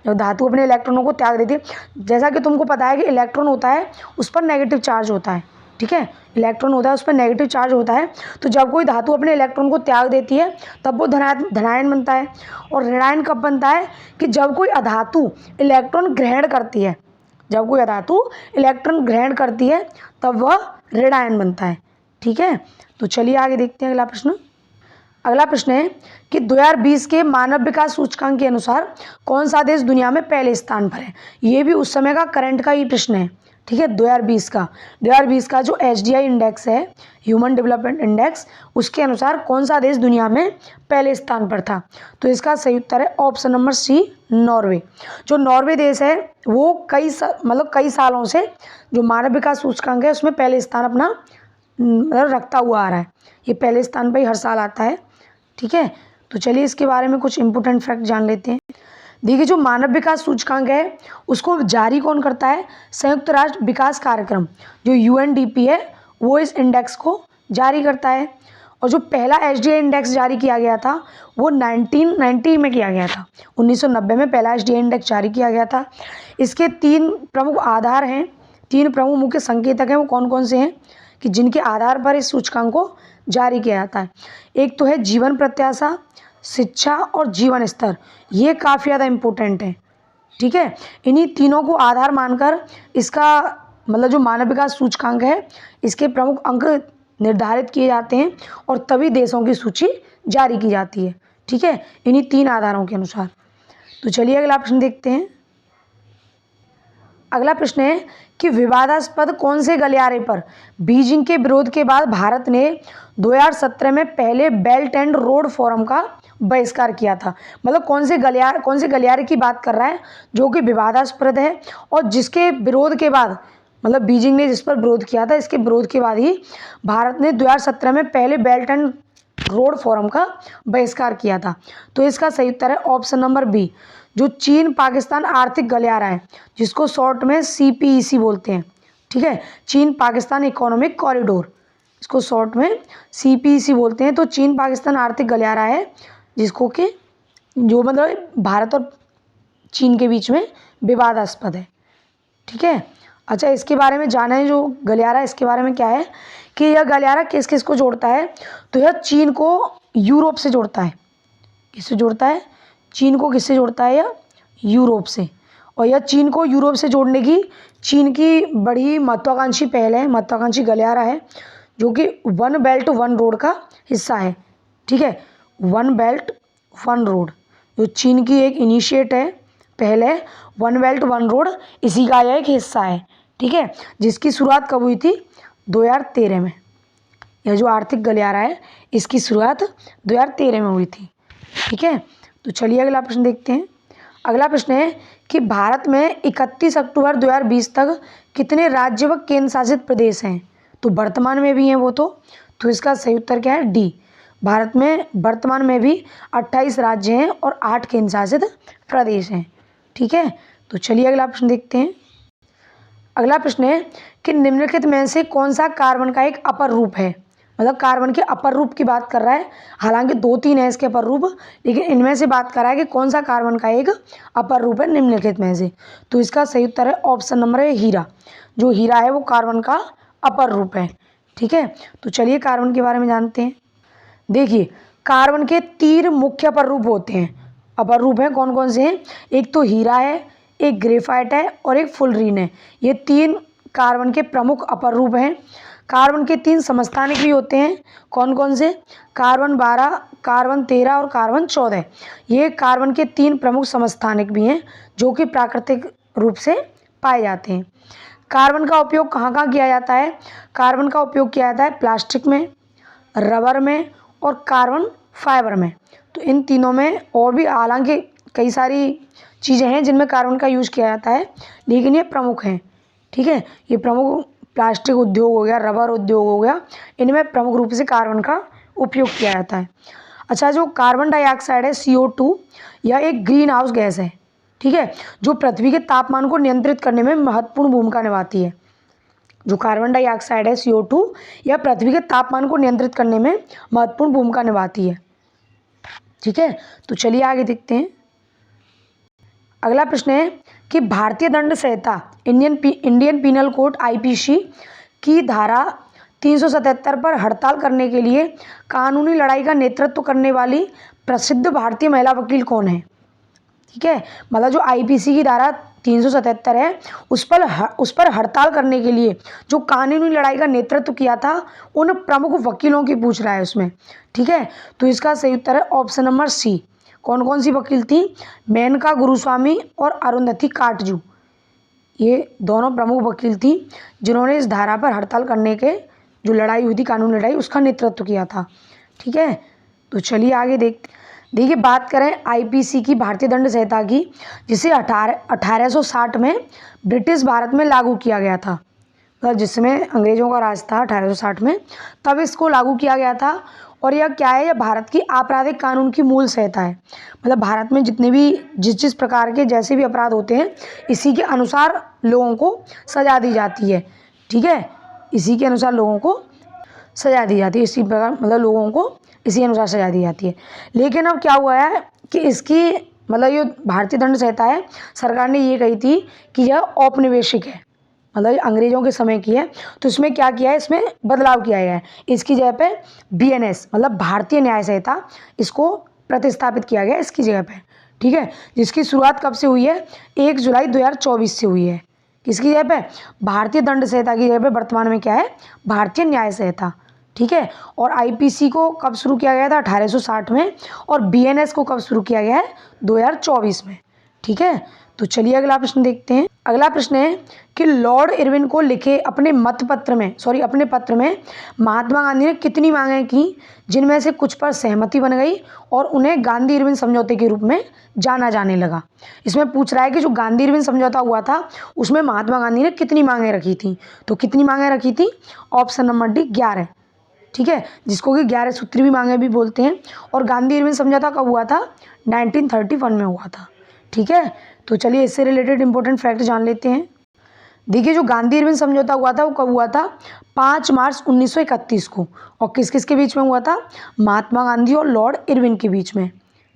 जब धातु अपने इलेक्ट्रॉनों को त्याग देती है, जैसा कि तुमको पता है कि इलेक्ट्रॉन होता है उस पर नेगेटिव चार्ज होता है, ठीक है, इलेक्ट्रॉन होता है उस पर नेगेटिव चार्ज होता है, तो जब कोई धातु अपने इलेक्ट्रॉन को त्याग देती है तब वो धनायन बनता है। और ऋणायन कब बनता है? कि जब कोई अधातु इलेक्ट्रॉन ग्रहण करती है, जब कोई अधातु इलेक्ट्रॉन ग्रहण करती है तब वह ऋणायन बनता है, ठीक है। तो चलिए आगे देखते हैं अगला प्रश्न। अगला प्रश्न है कि 2020 के मानव विकास सूचकांक के अनुसार कौन सा देश दुनिया में पहले स्थान पर है? ये भी उस समय का करंट का ही प्रश्न है, ठीक है। 2020 का जो HDI इंडेक्स है, ह्यूमन डेवलपमेंट इंडेक्स, उसके अनुसार कौन सा देश दुनिया में पहले स्थान पर था? तो इसका सही उत्तर है ऑप्शन नंबर सी, नॉर्वे। जो नॉर्वे देश है वो कई सालों से जो मानव विकास सूचकांक है उसमें पहले स्थान अपना रखता हुआ आ रहा है। ये पहले स्थान पर ही हर साल आता है, ठीक है। तो चलिए इसके बारे में कुछ इंपॉर्टेंट फैक्ट जान लेते हैं। देखिए, जो मानव विकास सूचकांक है उसको जारी कौन करता है? संयुक्त राष्ट्र विकास कार्यक्रम जो UNDP है वो इस इंडेक्स को जारी करता है। और जो पहला HDI इंडेक्स जारी किया गया था वो 1990 में किया गया था, 1990 में पहला HDI इंडेक्स जारी किया गया था। इसके 3 प्रमुख आधार हैं, 3 प्रमुख मुख्य संकेतक हैं, वो कौन कौन से हैं कि जिनके आधार पर इस सूचकांक को जारी किया जाता है? एक तो है जीवन प्रत्याशा, शिक्षा और जीवन स्तर, ये काफ़ी ज़्यादा इम्पोर्टेंट है, ठीक है। इन्हीं तीनों को आधार मानकर इसका मतलब जो मानव विकास सूचकांक है इसके प्रमुख अंक निर्धारित किए जाते हैं और तभी देशों की सूची जारी की जाती है, ठीक है, इन्हीं 3 आधारों के अनुसार। तो चलिए अगला प्रश्न देखते हैं। अगला प्रश्न है कि विवादास्पद कौन से गलियारे पर बीजिंग के विरोध के बाद भारत ने 2017 में पहले बेल्ट एंड रोड फोरम का बहिष्कार किया था? मतलब कौन से गलियारे की बात कर रहा है जो कि विवादास्पद है और जिसके विरोध के बाद, मतलब बीजिंग ने जिस पर विरोध किया था, इसके विरोध के बाद ही भारत ने 2017 में पहले बेल्ट एंड रोड फोरम का बहिष्कार किया था। तो इसका सही उत्तर है ऑप्शन नंबर बी, जो चीन पाकिस्तान आर्थिक गलियारा है जिसको शॉर्ट में CPEC बोलते हैं, ठीक है, चीन पाकिस्तान इकोनॉमिक कॉरिडोर, इसको शॉर्ट में CPEC बोलते हैं। तो चीन पाकिस्तान आर्थिक गलियारा है जिसको कि जो मतलब भारत और चीन के बीच में विवादास्पद है, ठीक है। अच्छा, इसके बारे में जाना है, जो गलियारा इसके बारे में क्या है कि यह गलियारा किस किस को जोड़ता है? तो यह चीन को यूरोप से जोड़ता है। किससे जोड़ता है? चीन को किससे जोड़ता है? यह यूरोप से। और यह चीन को यूरोप से जोड़ने की चीन की बड़ी महत्वाकांक्षी पहल है, महत्वाकांक्षी गलियारा है जो कि वन बेल्ट वन रोड का हिस्सा है, ठीक है। वन बेल्ट वन रोड जो चीन की एक इनिशिएट है, पहल है, वन बेल्ट वन रोड इसी का यह एक हिस्सा है, ठीक है, जिसकी शुरुआत कब हुई थी? 2013 में। यह जो आर्थिक गलियारा है इसकी शुरुआत 2013 में हुई थी, ठीक है। तो चलिए अगला प्रश्न देखते हैं। अगला प्रश्न है कि भारत में 31 अक्टूबर 2020 तक कितने राज्य व केंद्र शासित प्रदेश हैं? तो वर्तमान में भी हैं वो तो इसका सही उत्तर क्या है? डी। भारत में वर्तमान में भी 28 राज्य हैं और 8 केंद्र शासित प्रदेश हैं, ठीक है। तो चलिए अगला प्रश्न देखते हैं। अगला प्रश्न है कि निम्नलिखित में से कौन सा कार्बन का एक अपर रूप है? मतलब कार्बन के अपर रूप की बात कर रहा है, हालांकि 2-3 है इसके अपर रूप, लेकिन इनमें से बात कर रहा है कि कौन सा कार्बन का एक अपर रूप है निम्नलिखित में से। तो इसका सही उत्तर है ऑप्शन नंबर है हीरा। जो हीरा है वो कार्बन का अपर रूप है, ठीक है। तो चलिए कार्बन के बारे में जानते हैं। देखिए, कार्बन के 3 मुख्य अपर रूप होते हैं। अपर रूप हैं कौन कौन से हैं? एक तो हीरा है, एक ग्रेफाइट है और एक फुलरीन है। ये 3 कार्बन के प्रमुख अपर रूप हैं। कार्बन के 3 समस्थानिक भी होते हैं, कौन कौन से? कार्बन 12, कार्बन 13 और कार्बन 14। ये कार्बन के 3 प्रमुख समस्थानिक भी हैं जो कि प्राकृतिक रूप से पाए जाते हैं। कार्बन का उपयोग कहाँ कहाँ किया जाता है? कार्बन का उपयोग किया जाता है प्लास्टिक में, रबर में और कार्बन फाइबर में। तो इन तीनों में और भी हालांकि कई सारी चीज़ें हैं जिनमें कार्बन का यूज़ किया जाता है, लेकिन ये प्रमुख हैं, ठीक है। ये प्रमुख प्लास्टिक उद्योग हो गया, रबर उद्योग हो गया, इनमें प्रमुख रूप से कार्बन का उपयोग किया जाता है। अच्छा, जो कार्बन डाइऑक्साइड है CO2, यह एक ग्रीन हाउस गैस है, ठीक है, जो पृथ्वी के तापमान को नियंत्रित करने में महत्वपूर्ण भूमिका निभाती है। जो कार्बन डाइऑक्साइड है CO2, यह पृथ्वी के तापमान को नियंत्रित करने में महत्वपूर्ण भूमिका निभाती है। ठीक है, तो चलिए आगे देखते हैं। अगला प्रश्न है कि भारतीय दंड संहिता इंडियन पीनल कोड IPC की धारा 377 पर हड़ताल करने के लिए कानूनी लड़ाई का नेतृत्व करने वाली प्रसिद्ध भारतीय महिला वकील कौन है? ठीक है, मतलब जो IPC की धारा 377 है उस पर हड़ताल करने के लिए जो कानूनी लड़ाई का नेतृत्व किया था, उन प्रमुख वकीलों की पूछ रहा है उसमें। ठीक है, तो इसका सही उत्तर है ऑप्शन नंबर C। कौन कौन सी वकील थी? मेनका गुरुस्वामी और अरुंधति काटजू, ये दोनों प्रमुख वकील थी जिन्होंने इस धारा पर हड़ताल करने के जो लड़ाई हुई थी, कानूनी लड़ाई, उसका नेतृत्व किया था। ठीक है, तो चलिए आगे देखिए बात करें IPC की, भारतीय दंड संहिता की, जिसे 1860 में ब्रिटिश भारत में लागू किया गया था। मतलब जिसमें अंग्रेजों का राज था 1860 में, तब इसको लागू किया गया था। और यह क्या है? यह भारत की आपराधिक कानून की मूल संहिता है। मतलब भारत में जितने भी जिस प्रकार के जैसे भी अपराध होते हैं, इसी के अनुसार लोगों को सजा दी जाती है। ठीक है, इसी के अनुसार लोगों को सजा दी जाती है, इसी प्रकार मतलब लोगों को इसी अनुसार सजा दी जाती है। लेकिन अब क्या हुआ है कि इसकी मतलब ये भारतीय दंड संहिता है, सरकार ने ये कही थी कि यह औपनिवेशिक है, मतलब अंग्रेजों के समय की है। तो इसमें क्या किया है? इसमें बदलाव किया गया है। इसकी जगह पे BNS मतलब भारतीय न्याय संहिता, इसको प्रतिस्थापित किया गया इसकी जगह पे। ठीक है, जिसकी शुरुआत कब से हुई है? 1 जुलाई 2024 से हुई है। किसकी जगह पे? भारतीय दंड संहिता की जगह पे वर्तमान में क्या है? भारतीय न्याय संहिता। ठीक है, और IPC को कब शुरू किया गया था? 1860 में। और BNS को कब शुरू किया गया है? 2024 में। ठीक है, तो चलिए अगला प्रश्न देखते हैं। अगला प्रश्न है कि लॉर्ड इरविन को लिखे अपने अपने पत्र में महात्मा गांधी ने कितनी मांगें की, जिनमें से कुछ पर सहमति बन गई और उन्हें गांधी इरविन समझौते के रूप में जाना जाने लगा। इसमें पूछ रहा है कि जो गांधी इरविन समझौता हुआ था उसमें महात्मा गांधी ने कितनी मांगें रखी थी। तो कितनी मांगें रखी थी? Option number D 11। ठीक है, जिसको कि 11 सूत्री भी मांगे भी बोलते हैं। और गांधी इरविन समझौता कब हुआ था? 1931 में हुआ था। ठीक है, तो चलिए इससे रिलेटेड इंपॉर्टेंट फैक्ट जान लेते हैं। देखिए, जो गांधी इरविन समझौता हुआ था वो कब हुआ था? 5 मार्च 1931 को। और किस किस के बीच में हुआ था? महात्मा गांधी और लॉर्ड इरविन के बीच में।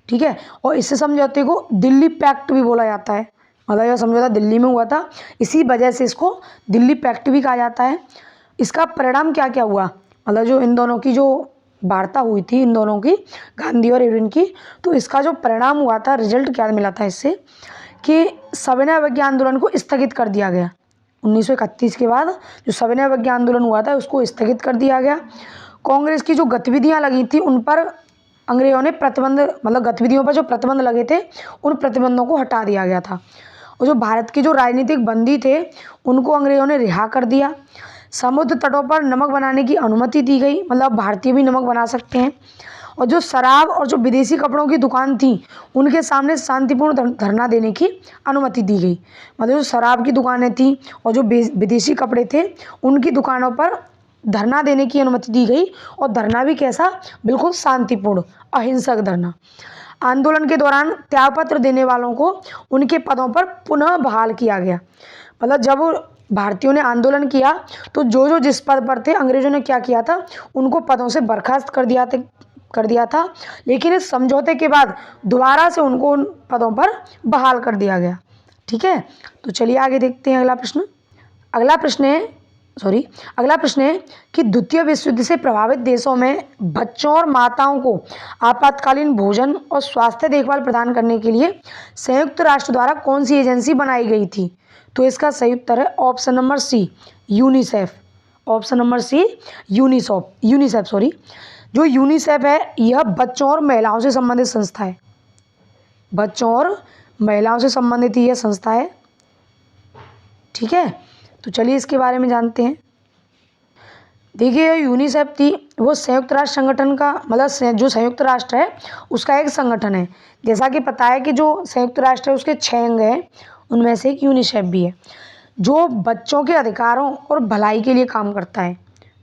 ठीक है, और इस समझौते को दिल्ली पैक्ट भी बोला जाता है। मतलब यह समझौता दिल्ली में हुआ था, इसी वजह से इसको दिल्ली पैक्ट भी कहा जाता है। इसका परिणाम क्या क्या हुआ? मतलब जो इन दोनों की जो वार्ता हुई थी, इन दोनों की, गांधी और इरविन की, तो इसका जो परिणाम हुआ था, रिजल्ट क्या मिला था इससे, कि सविनय अवज्ञा आंदोलन को स्थगित कर दिया गया। 1931 के बाद जो सविनय अवज्ञा आंदोलन हुआ था उसको स्थगित कर दिया गया। कांग्रेस की जो गतिविधियां लगी थी उन पर अंग्रेजों ने प्रतिबंध, मतलब गतिविधियों पर जो प्रतिबंध लगे थे उन प्रतिबंधों को हटा दिया गया था। और जो भारत के जो राजनीतिक बंदी थे उनको अंग्रेजों ने रिहा कर दिया। समुद्र तटों पर नमक बनाने की अनुमति दी गई, मतलब भारतीय भी नमक बना सकते हैं। और जो शराब और जो विदेशी कपड़ों की दुकान थी उनके सामने शांतिपूर्ण धरना देने की अनुमति दी गई। मतलब जो शराब की दुकानें थी और जो विदेशी कपड़े थे उनकी दुकानों पर धरना देने की अनुमति दी गई। और धरना भी कैसा? बिल्कुल शांतिपूर्ण, अहिंसक धरना। आंदोलन के दौरान त्यागपत्र देने वालों को उनके पदों पर पुनः बहाल किया गया। मतलब जब भारतीयों ने आंदोलन किया तो जो जिस पद पर थे अंग्रेजों ने क्या किया था? उनको पदों से बर्खास्त कर दिया था। लेकिन इस समझौते के बाद दोबारा से उनको उन पदों पर बहाल कर दिया गया। ठीक है, तो चलिए आगे देखते हैं अगला प्रश्न। अगला प्रश्न है कि द्वितीय विश्व युद्ध से प्रभावित देशों में बच्चों और माताओं को आपातकालीन भोजन और स्वास्थ्य देखभाल प्रदान करने के लिए संयुक्त राष्ट्र द्वारा कौन सी एजेंसी बनाई गई थी? तो इसका सही उत्तर है option number C, UNICEF. Option number C, UNICEF sorry. जो यूनिसेफ है यह बच्चों और महिलाओं से संबंधित संस्था है। बच्चों और महिलाओं से संबंधित यह संस्था है। ठीक है, तो चलिए इसके बारे में जानते हैं। देखिए, यूनिसेफ थी वो संयुक्त राष्ट्र संगठन का, मतलब जो संयुक्त राष्ट्र है उसका एक संगठन है। जैसा कि पता है कि जो संयुक्त राष्ट्र है उसके 6 अंग हैं, उनमें से एक यूनिसेफ भी है। जो बच्चों के अधिकारों और भलाई के लिए काम करता है।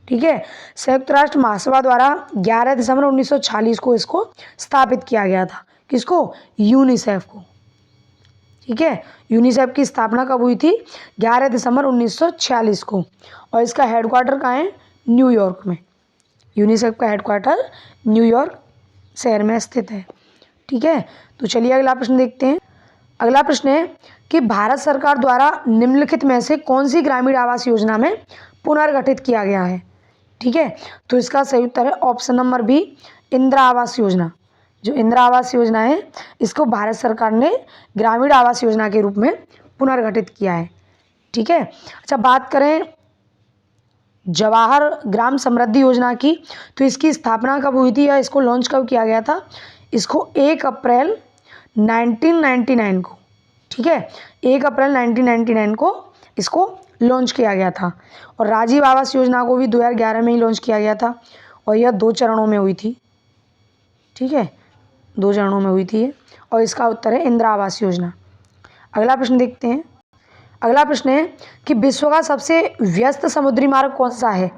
ठीक है, संयुक्त राष्ट्र महासभा द्वारा 11 दिसंबर 1946 को इसको स्थापित किया गया था। किसको? यूनिसेफ को। ठीक है, यूनिसेफ की स्थापना कब हुई थी? 11 दिसंबर 1946 को। और इसका हेडक्वार्टर कहाँ है? न्यूयॉर्क में। यूनिसेफ का हेडक्वार्टर न्यूयॉर्क शहर में स्थित है। ठीक है, तो चलिए अगला प्रश्न देखते हैं। अगला प्रश्न है कि भारत सरकार द्वारा निम्नलिखित में से कौन सी ग्रामीण आवास योजना में पुनर्गठित किया गया है? ठीक है, तो इसका सही उत्तर है option number B, Indira Awas Yojana. जो इंदिरा आवास योजना है इसको भारत सरकार ने ग्रामीण आवास योजना के रूप में पुनर्गठित किया है। ठीक है, अच्छा बात करें जवाहर ग्राम समृद्धि योजना की, तो इसकी स्थापना कब हुई थी या इसको लॉन्च कब किया गया था? इसको 1 अप्रैल 1999 को। ठीक है, 1 अप्रैल 1999 को इसको लॉन्च किया गया था। और राजीव आवास योजना को भी 2011 में ही लॉन्च किया गया था और यह 2 चरणों में हुई थी। ठीक है, 2 चरणों में हुई थी ये। और इसका उत्तर है इंदिरा आवास योजना। अगला प्रश्न देखते हैं। अगला प्रश्न है कि विश्व का सबसे व्यस्त समुद्री मार्ग कौन सा है?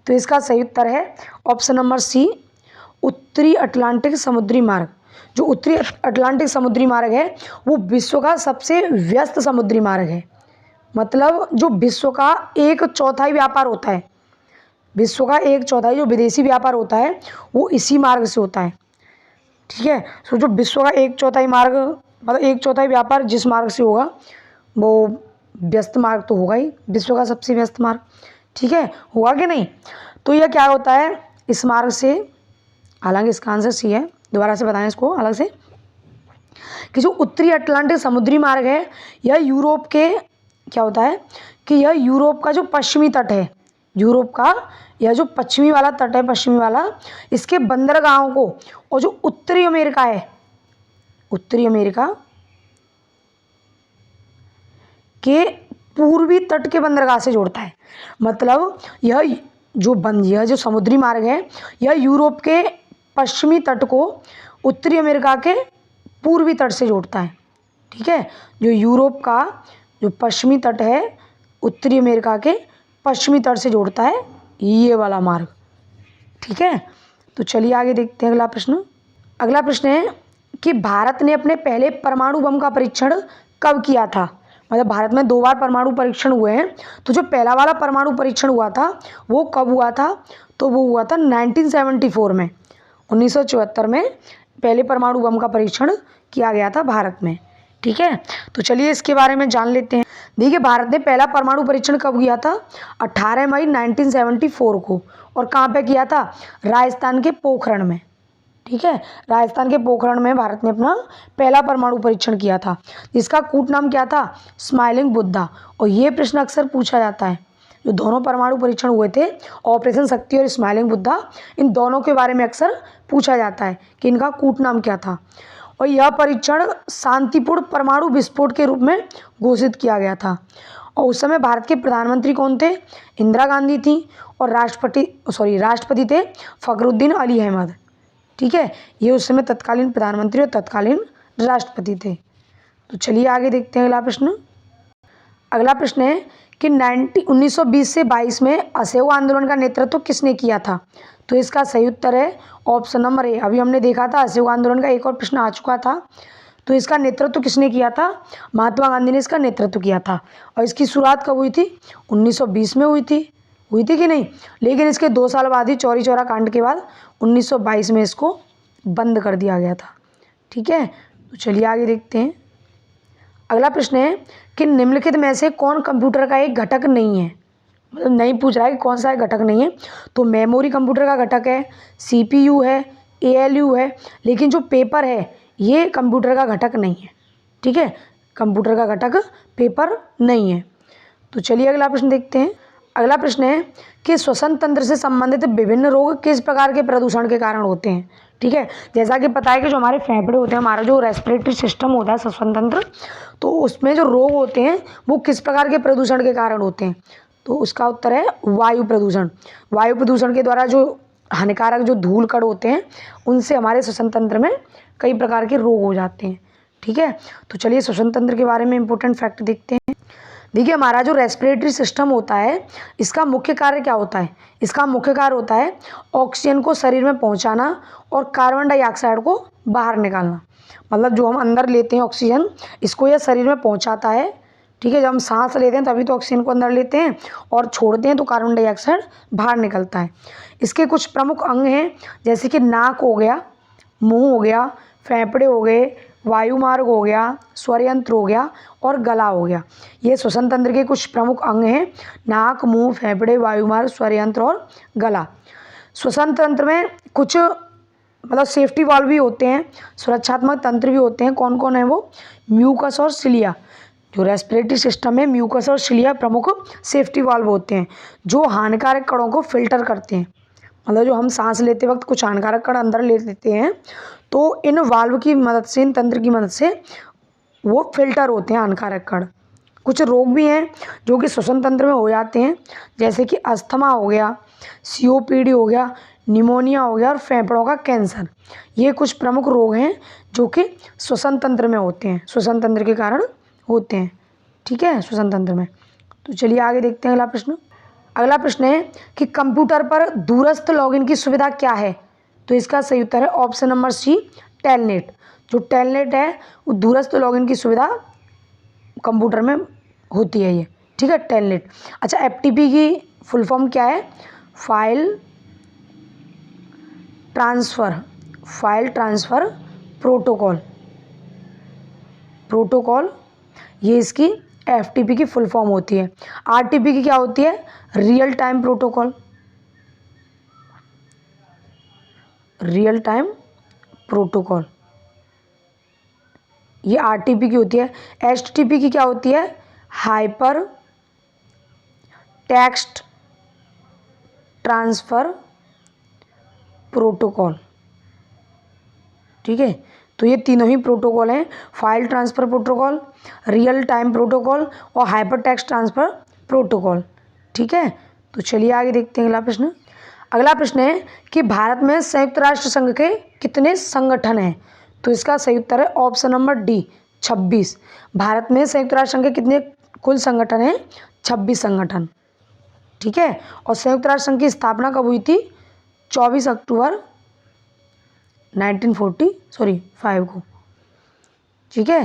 तो इसका सही उत्तर है ऑप्शन नंबर सी, उत्तरी अटलांटिक समुद्री मार्ग। जो उत्तरी अटलांटिक समुद्री मार्ग है वो विश्व का सबसे व्यस्त समुद्री मार्ग है। मतलब जो विश्व का 1/4 व्यापार होता है, विश्व का 1/4 जो विदेशी व्यापार होता है वो इसी मार्ग से होता है। ठीक है, तो जो विश्व का 1/4 मार्ग, मतलब 1/4 व्यापार जिस मार्ग से होगा वो व्यस्त मार्ग तो होगा ही, विश्व का सबसे व्यस्त मार्ग। ठीक है, होगा कि नहीं? तो यह क्या होता है इस मार्ग से, हालांकि इसका आंसर सी है, दोबारा से बताएं इसको अलग से, कि जो उत्तरी अटलांटिक समुद्री मार्ग है यह यूरोप के, क्या होता है कि यह यूरोप का जो पश्चिमी तट है, यूरोप का यह जो पश्चिमी वाला तट है, पश्चिमी वाला, इसके बंदरगाहों को, और जो उत्तरी अमेरिका है, उत्तरी अमेरिका के पूर्वी तट के बंदरगाह से जोड़ता है। मतलब यह जो समुद्री मार्ग है यह यूरोप के पश्चिमी तट को उत्तरी अमेरिका के पूर्वी तट से जोड़ता है। ठीक है, जो यूरोप का जो पश्चिमी तट है उत्तरी अमेरिका के पश्चिमी तट से जोड़ता है ये वाला मार्ग। ठीक है, तो चलिए आगे देखते हैं अगला प्रश्न। अगला प्रश्न है कि भारत ने अपने पहले परमाणु बम का परीक्षण कब किया था? मतलब भारत में 2 बार परमाणु परीक्षण हुए हैं, तो जो पहला वाला परमाणु परीक्षण हुआ था वो कब हुआ था? तो वो हुआ था 1974 में, 1974 में पहले परमाणु बम का परीक्षण किया गया था भारत में। ठीक है, तो चलिए इसके बारे में जान लेते हैं। देखिए भारत ने पहला परमाणु परीक्षण कब किया था? 18 मई 1974 को। और कहाँ पे किया था? राजस्थान के पोखरण में। ठीक है, राजस्थान के पोखरण में भारत ने अपना पहला परमाणु परीक्षण किया था, जिसका कूट नाम क्या था? स्माइलिंग बुद्धा। और ये प्रश्न अक्सर पूछा जाता है, जो दोनों परमाणु परीक्षण हुए थे ऑपरेशन शक्ति और स्माइलिंग बुद्धा, इन दोनों के बारे में अक्सर पूछा जाता है कि इनका कूट नाम क्या था। और यह परीक्षण शांतिपूर्ण परमाणु विस्फोट के रूप में घोषित किया गया था। और उस समय भारत के प्रधानमंत्री कौन थे? इंदिरा गांधी थी। और राष्ट्रपति थे फखरुद्दीन अली अहमद। ठीक है, ये उस समय तत्कालीन प्रधानमंत्री और तत्कालीन राष्ट्रपति थे। तो चलिए आगे देखते हैं अगला प्रश्न। अगला प्रश्न है कि 1920 से 22 में असहयोग आंदोलन का नेतृत्व किसने किया था? तो इसका सही उत्तर है ऑप्शन नंबर ए। अभी हमने देखा था असहयोग आंदोलन का एक और प्रश्न आ चुका था, तो इसका नेतृत्व किसने किया था? महात्मा गांधी ने इसका नेतृत्व किया था। और इसकी शुरुआत कब हुई थी? 1920 में हुई थी कि नहीं? लेकिन इसके 2 साल बाद ही चौरी चौरा कांड के बाद 1922 में इसको बंद कर दिया गया था। ठीक है, तो चलिए आगे देखते हैं। अगला प्रश्न है कि निम्नलिखित में से कौन कंप्यूटर का एक घटक नहीं है? मतलब नहीं पूछ रहा है कि कौन सा एक घटक नहीं है। तो मेमोरी कंप्यूटर का घटक है, सीपीयू है, एएलयू है, लेकिन जो पेपर है ये कंप्यूटर का घटक नहीं है। ठीक है, कंप्यूटर का घटक पेपर नहीं है। तो चलिए अगला प्रश्न देखते हैं। अगला प्रश्न है कि श्वसन तंत्र से संबंधित विभिन्न रोग किस प्रकार के प्रदूषण के कारण होते हैं? ठीक है, जैसा कि पता है कि जो हमारे फेफड़े होते हैं, हमारा जो रेस्पिरेटरी सिस्टम होता है श्वसन तंत्र, तो उसमें जो रोग होते हैं वो किस प्रकार के प्रदूषण के कारण होते हैं? तो उसका उत्तर है वायु प्रदूषण। वायु प्रदूषण के द्वारा जो हानिकारक जो धूल कण होते हैं उनसे हमारे श्वसन तंत्र में कई प्रकार के रोग हो जाते हैं। ठीक है, तो चलिए श्वसन तंत्र के बारे में इंपॉर्टेंट फैक्ट देखते हैं। देखिए हमारा जो रेस्पिरेटरी सिस्टम होता है, इसका मुख्य कार्य क्या होता है? इसका मुख्य कार्य होता है ऑक्सीजन को शरीर में पहुंचाना और कार्बन डाइऑक्साइड को बाहर निकालना। मतलब जो हम अंदर लेते हैं ऑक्सीजन, इसको यह शरीर में पहुंचाता है। ठीक है, जब हम सांस लेते हैं तभी तो ऑक्सीजन को अंदर लेते हैं और छोड़ते हैं तो कार्बन डाइऑक्साइड बाहर निकलता है। इसके कुछ प्रमुख अंग हैं, जैसे कि नाक हो गया, मुंह हो गया, फेफड़े हो गए, वायुमार्ग हो गया, स्वरयंत्र हो गया और गला हो गया। ये श्वसन तंत्र के कुछ प्रमुख अंग हैं, नाक, मुंह, फेफड़े, वायुमार्ग, स्वरयंत्र और गला। श्वसन तंत्र में कुछ मतलब सेफ्टी वाल्व भी होते हैं, सुरक्षात्मक तंत्र भी होते हैं। कौन कौन है वो? म्यूकस और सिलिया। जो रेस्पिरेटरी सिस्टम है, म्यूकस और सिलिया प्रमुख सेफ्टी वाल्व होते हैं, जो हानिकारक कणों को फिल्टर करते हैं। मतलब जो हम सांस लेते वक्त कुछ हानिकारक कण अंदर ले लेते हैं, तो इन वाल्व की मदद से, इन तंत्र की मदद से वो फिल्टर होते हैं हानिकारक कण। कुछ रोग भी हैं जो कि श्वसन तंत्र में हो जाते हैं, जैसे कि अस्थमा हो गया, सीओपीडी हो गया, निमोनिया हो गया और फेफड़ों का कैंसर। ये कुछ प्रमुख रोग हैं जो कि श्वसन तंत्र में होते हैं, श्वसन तंत्र के कारण होते हैं। ठीक है, श्वसन तंत्र में। तो चलिए आगे देखते हैं अगला प्रश्न। अगला प्रश्न है कि कंप्यूटर पर दूरस्थ लॉगिन की सुविधा क्या है? तो इसका सही उत्तर है ऑप्शन नंबर सी, टेलनेट। जो टेलनेट है वो दूरस्थ लॉगिन की सुविधा कंप्यूटर में होती है ये। ठीक है, टेलनेट। अच्छा, एफटीपी की फुल फॉर्म क्या है? File transfer protocol. ये इसकी एफटीपी की फुल फॉर्म होती है। आरटीपी की क्या होती है? Real time protocol. ये आरटीपी की होती है। एचटीटीपी की क्या होती है? Hyper text transfer protocol. ठीक है, तो ये तीनों ही प्रोटोकॉल हैं, file transfer protocol, real time protocol और हाइपर टेक्स्ट ट्रांसफ़र प्रोटोकॉल। ठीक है, तो चलिए आगे देखते हैं अगला प्रश्न। अगला प्रश्न है कि भारत में संयुक्त राष्ट्र संघ के कितने संगठन हैं? तो इसका सही उत्तर है ऑप्शन नंबर डी, 26। भारत में संयुक्त राष्ट्र संघ के कितने कुल संगठन हैं? 26 संगठन। ठीक है, और संयुक्त राष्ट्र संघ की स्थापना कब हुई थी? 24 अक्टूबर 1945 को। ठीक है,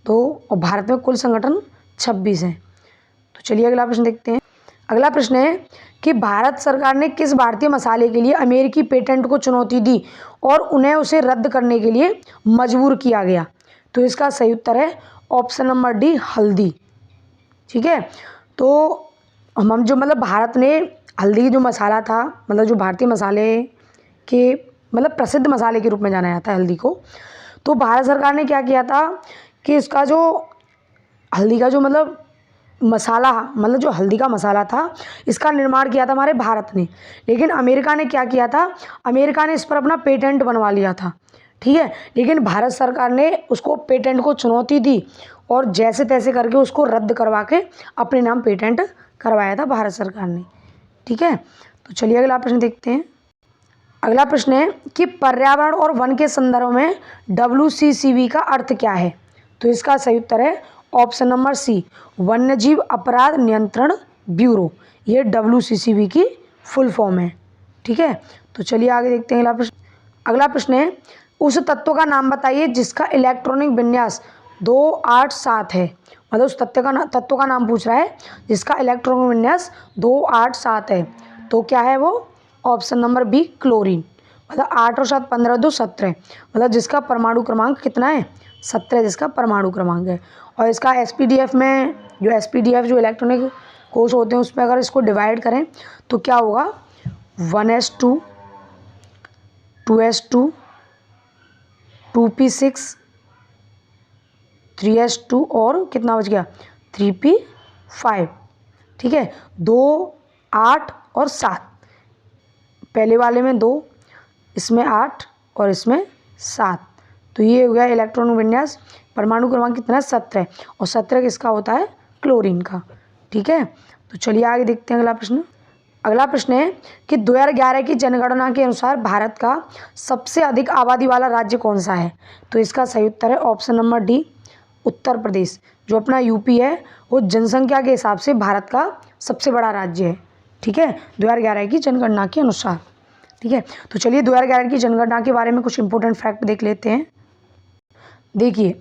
तो और भारत में कुल संगठन 26 हैं। तो चलिए अगला प्रश्न देखते हैं। अगला प्रश्न है कि भारत सरकार ने किस भारतीय मसाले के लिए अमेरिकी पेटेंट को चुनौती दी और उन्हें उसे रद्द करने के लिए मजबूर किया गया? तो इसका सही उत्तर है ऑप्शन नंबर डी, हल्दी। ठीक है, तो हम जो मतलब भारत ने हल्दी जो मसाला था, मतलब जो भारतीय मसाले के मतलब प्रसिद्ध मसाले के रूप में जाना जाता है हल्दी को, तो भारत सरकार ने क्या किया था कि इसका जो हल्दी का जो मतलब मसाला, मतलब जो हल्दी का मसाला था, इसका निर्माण किया था हमारे भारत ने। लेकिन अमेरिका ने क्या किया था? अमेरिका ने इस पर अपना पेटेंट बनवा लिया था। ठीक है, लेकिन भारत सरकार ने उसको पेटेंट को चुनौती दी और जैसे तैसे करके उसको रद्द करवा के अपने नाम पेटेंट करवाया था भारत सरकार ने। ठीक है, तो चलिए अगला प्रश्न देखते हैं। अगला प्रश्न है कि पर्यावरण और वन के संदर्भ में WCCB का अर्थ क्या है? तो इसका सही उत्तर है ऑप्शन नंबर सी, वन्यजीव अपराध नियंत्रण ब्यूरो। ये WCCB की फुल फॉर्म है। ठीक है, तो चलिए आगे देखते हैं अगला प्रश्न। अगला प्रश्न है उस तत्व का नाम बताइए जिसका इलेक्ट्रॉनिक विन्यास 287 है। मतलब उस तत्व का नाम पूछ रहा है जिसका इलेक्ट्रॉनिक विन्यास 287 है। तो क्या है वो? Option number B, chlorine. मतलब 8 और 7 15 2 17, मतलब जिसका परमाणु क्रमांक कितना है? 17 जिसका परमाणु क्रमांक है। और इसका SPDF में जो SPDF जो इलेक्ट्रॉनिक कोष होते हैं उसमें अगर इसको डिवाइड करें तो क्या होगा? 1s2, 2s2, 2p6, 3s2 और कितना बच गया? 3p5। ठीक है, 2, 8 और 7। पहले वाले में 2, इसमें 8 और इसमें 7। तो ये हो गया इलेक्ट्रॉन विन्यास। परमाणु क्रमांक कितना है? 17। और 17 किसका होता है? क्लोरीन का। ठीक है, तो चलिए आगे देखते हैं अगला प्रश्न। अगला प्रश्न है कि 2011 की जनगणना के अनुसार भारत का सबसे अधिक आबादी वाला राज्य कौन सा है? तो इसका सही उत्तर है option number D, Uttar Pradesh. जो अपना यूपी है वो जनसंख्या के हिसाब से भारत का सबसे बड़ा राज्य है। ठीक है, 2011 की जनगणना के अनुसार। ठीक है, तो चलिए 2011 की जनगणना के बारे में कुछ इंपॉर्टेंट फैक्ट देख लेते हैं। देखिए,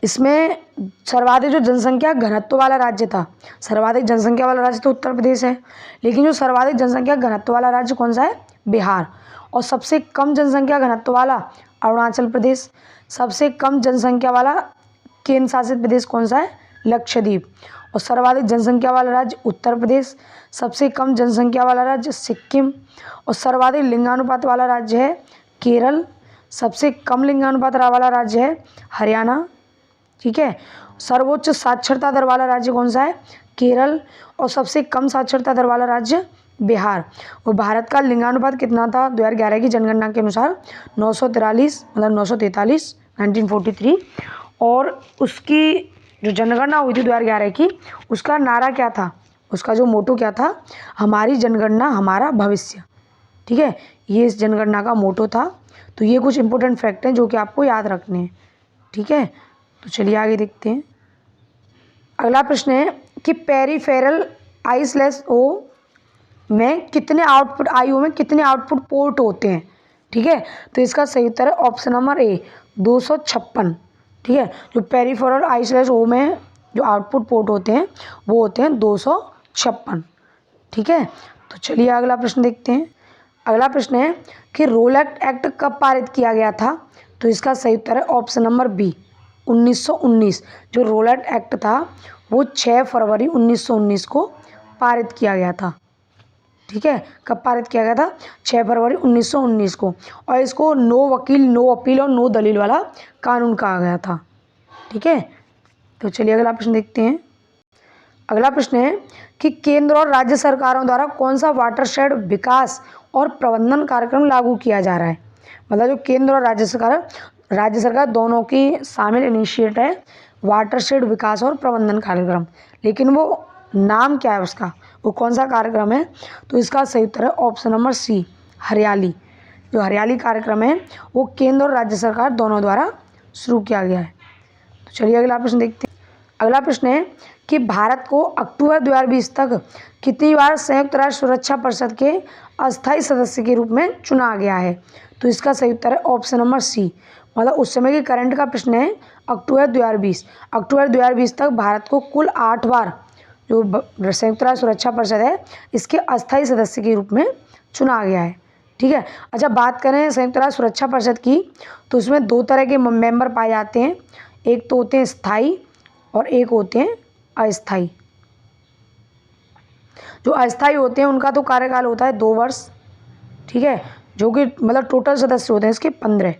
इसमें सर्वाधिक जो जनसंख्या घनत्व वाला राज्य था, सर्वाधिक जनसंख्या वाला राज्य तो उत्तर प्रदेश है, लेकिन जो सर्वाधिक जनसंख्या घनत्व वाला राज्य कौन सा है? बिहार। और सबसे कम जनसंख्या घनत्व वाला अरुणाचल प्रदेश। सबसे कम जनसंख्या वाला केंद्र शासित प्रदेश कौन सा है? लक्षद्वीप। और सर्वाधिक जनसंख्या वाला राज्य उत्तर प्रदेश। सबसे कम जनसंख्या वाला राज्य सिक्किम। और सर्वाधिक लिंगानुपात वाला राज्य है केरल। सबसे कम लिंगानुपात वाला राज्य है हरियाणा। ठीक है, सर्वोच्च साक्षरता दर वाला राज्य कौन सा है? केरल। और सबसे कम साक्षरता दर वाला राज्य बिहार। और भारत का लिंगानुपात कितना था 2011 की जनगणना के अनुसार? 943, मतलब 943, 1943। और उसकी जो जनगणना हुई थी 2011 की, उसका नारा क्या था? उसका जो मोटो क्या था? हमारी जनगणना हमारा भविष्य। ठीक है, ये इस जनगणना का मोटो था। तो ये कुछ इंपॉर्टेंट फैक्ट हैं जो कि आपको याद रखने हैं। ठीक है, तो चलिए आगे देखते हैं। अगला प्रश्न है कि पेरिफेरल आई/ओ में कितने आउटपुट आईओ में कितने आउटपुट पोर्ट होते हैं? ठीक है, तो इसका सही उत्तर है ऑप्शन नंबर ए, 256। ठीक है, जो पेरिफेरल आई/ओ में जो आउटपुट पोर्ट होते हैं वो होते हैं 256। ठीक है, तो चलिए अगला प्रश्न देखते हैं। अगला प्रश्न है कि रोलैक्ट एक्ट कब पारित किया गया था? तो इसका सही उत्तर है ऑप्शन नंबर बी, 1919। जो रोलैक्ट एक्ट था वो 6 फरवरी 1919 को पारित किया गया था। ठीक है, कब पारित किया गया था? 6 फरवरी 1919 को। और इसको नो वकील, नो अपील और नो दलील वाला कानून कहा गया था। ठीक है, तो चलिए अगला प्रश्न देखते हैं। अगला प्रश्न है कि केंद्र और राज्य सरकारों द्वारा कौन सा वाटरशेड विकास और प्रबंधन कार्यक्रम लागू किया जा रहा है? मतलब जो केंद्र और राज्य सरकार दोनों की शामिल इनिशिएट है वाटरशेड विकास और प्रबंधन कार्यक्रम, लेकिन वो नाम क्या है उसका? वो कौन सा कार्यक्रम है? तो इसका सही उत्तर है ऑप्शन नंबर सी, हरियाली। जो हरियाली कार्यक्रम है वो केंद्र और राज्य सरकार दोनों द्वारा शुरू किया गया है। तो चलिए अगला प्रश्न देखते हैं। अगला प्रश्न है कि भारत को अक्टूबर 2020 तक कितनी बार संयुक्त राष्ट्र सुरक्षा परिषद के अस्थायी सदस्य के रूप में चुना गया है? तो इसका सही उत्तर है ऑप्शन नंबर सी, मतलब उस समय की करंट का प्रश्न है अक्टूबर 2020। अक्टूबर 2020 तक भारत को कुल 8 बार जो संयुक्त राष्ट्र सुरक्षा परिषद है इसके अस्थायी सदस्य के रूप में चुना गया है। ठीक है, अच्छा बात करें संयुक्त राष्ट्र सुरक्षा परिषद की, तो उसमें 2 तरह के मेंबर पाए जाते हैं। एक तो होते हैं स्थायी और एक होते हैं अस्थायी। जो अस्थायी होते हैं उनका तो कार्यकाल होता है 2 वर्ष। ठीक है, जो कि मतलब टोटल सदस्य होते हैं इसके 15,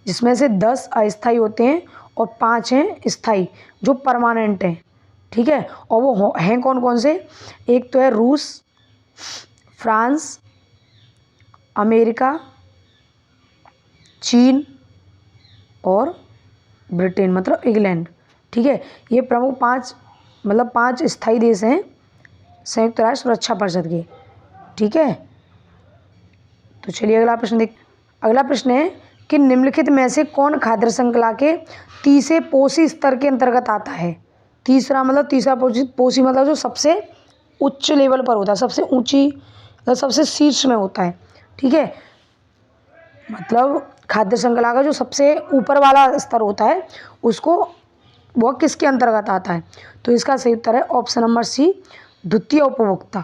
जिसमें से 10 अस्थायी होते हैं और 5 हैं स्थायी जो परमानेंट हैं। ठीक है, और वो हैं कौन कौन से? एक तो है रूस, फ्रांस, अमेरिका, चीन और ब्रिटेन, मतलब इंग्लैंड। ठीक है, ये प्रमुख 5 स्थायी देश हैं संयुक्त राष्ट्र सुरक्षा परिषद के। ठीक है, तो चलिए अगला प्रश्न देख। अगला प्रश्न है कि निम्नलिखित में से कौन खाद्य श्रृंखला के तीसरे पोषी स्तर के अंतर्गत आता है? तीसरा पोषी मतलब जो सबसे उच्च लेवल पर होता है, सबसे ऊंची, मतलब सबसे शीर्ष में होता है। ठीक है, मतलब खाद्य श्रृंखला का जो सबसे ऊपर वाला स्तर होता है उसको वह किसके अंतर्गत आता है? तो इसका सही उत्तर है ऑप्शन नंबर सी, द्वितीय उपभोक्ता।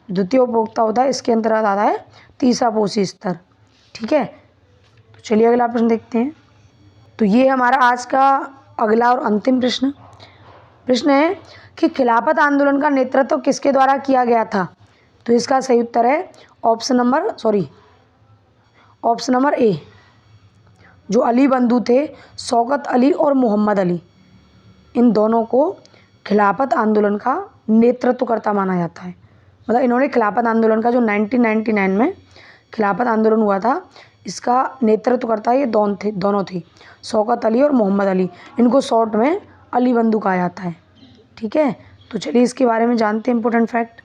द्वितीय उपभोक्ता होता है इसके अंतर्गत आता है तीसरा पोषी स्तर। ठीक है, तो चलिए अगला प्रश्न देखते हैं। तो ये हमारा आज का अगला और अंतिम प्रश्न है कि खिलाफत आंदोलन का नेतृत्व किसके द्वारा किया गया था? तो इसका सही उत्तर है ऑप्शन नंबर ए, जो अली बंधु थे, शौकत अली और मोहम्मद अली, इन दोनों को खिलाफत आंदोलन का नेतृत्वकर्ता माना जाता है। मतलब इन्होंने खिलाफत आंदोलन का जो 1999 में खिलाफत आंदोलन हुआ था इसका नेतृत्वकर्ता ये दोनों थे, शौकत अली और मोहम्मद अली। इनको शॉर्ट में अली बंधु कहा जाता है। ठीक है, तो चलिए इसके बारे में जानते हैं इंपॉर्टेंट फैक्ट।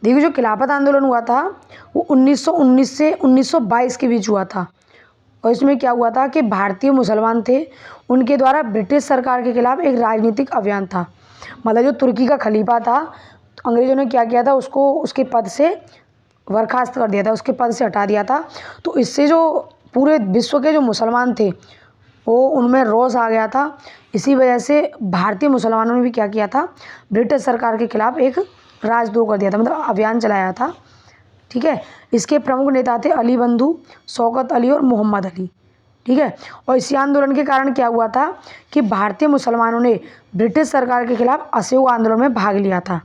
देखिए, जो खिलाफत आंदोलन हुआ था वो 1919 से 1922 के बीच हुआ था। और इसमें क्या हुआ था कि भारतीय मुसलमान थे, उनके द्वारा ब्रिटिश सरकार के खिलाफ एक राजनीतिक अभियान था। मतलब जो तुर्की का खलीफा था, अंग्रेज़ों ने क्या किया था, उसको उसके पद से बर्खास्त कर दिया था, उसके पद से हटा दिया था। तो इससे जो पूरे विश्व के जो मुसलमान थे वो उनमें रोष आ गया था। इसी वजह से भारतीय मुसलमानों ने भी क्या किया था, ब्रिटिश सरकार के खिलाफ एक राजद्रोह कर दिया था, मतलब अभियान चलाया था। ठीक है, इसके प्रमुख नेता थे अली बंधु, शौकत अली और मोहम्मद अली। ठीक है, और इसी आंदोलन के कारण क्या हुआ था कि भारतीय मुसलमानों ने ब्रिटिश सरकार के खिलाफ असहयोग आंदोलन में भाग लिया था।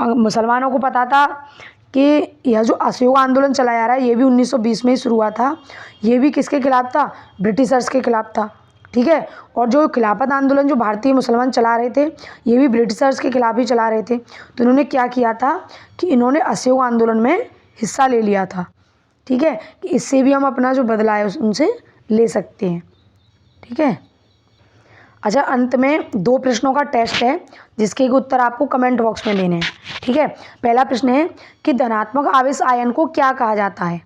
मुसलमानों को पता था कि यह जो असहयोग आंदोलन चला जा रहा है ये भी 1920 में ही शुरू हुआ था। ये भी किसके खिलाफ था, ब्रिटिशर्स के खिलाफ था। ठीक है, और जो खिलाफत आंदोलन जो भारतीय मुसलमान चला रहे थे ये भी ब्रिटिशर्स के खिलाफ ही चला रहे थे। तो इन्होंने क्या किया था कि इन्होंने असहयोग आंदोलन में हिस्सा ले लिया था। ठीक है, कि इससे भी हम अपना जो बदला है उनसे ले सकते हैं। ठीक है, अच्छा, अंत में 2 प्रश्नों का टेस्ट है जिसके उत्तर आपको कमेंट बॉक्स में देने हैं। ठीक है, पहला प्रश्न है कि धनात्मक आवेश आयन को क्या कहा जाता है।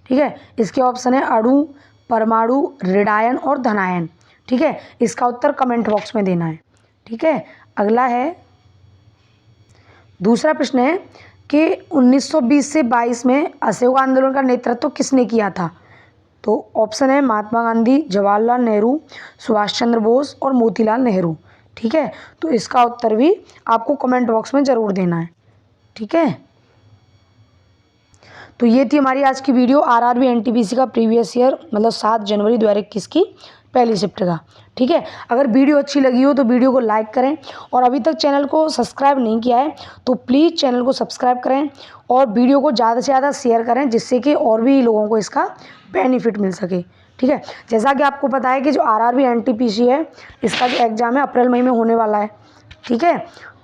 ठीक है, इसके ऑप्शन है अणु, परमाणु, ऋणायन और धनायन। ठीक है, इसका उत्तर कमेंट बॉक्स में देना है। ठीक है, अगला है दूसरा प्रश्न है कि 1920 से 22 में असहयोग आंदोलन का नेतृत्व किसने किया था। तो ऑप्शन है महात्मा गांधी, जवाहरलाल नेहरू, सुभाष चंद्र बोस और मोतीलाल नेहरू। ठीक है, तो इसका उत्तर भी आपको कमेंट बॉक्स में ज़रूर देना है। ठीक है, तो ये थी हमारी आज की वीडियो आरआरबी एनटीपीसी का प्रीवियस ईयर मतलब 7 जनवरी 2021 की पहली शिफ्ट का। ठीक है, अगर वीडियो अच्छी लगी हो तो वीडियो को लाइक करें और अभी तक चैनल को सब्सक्राइब नहीं किया है तो प्लीज़ चैनल को सब्सक्राइब करें और वीडियो को ज़्यादा से ज़्यादा शेयर करें जिससे कि और भी लोगों को इसका बेनिफिट मिल सके। ठीक है, जैसा कि आपको पता है कि जो आरआरबी एनटीपीसी है इसका जो एग्ज़ाम है अप्रैल मई में होने वाला है। ठीक है,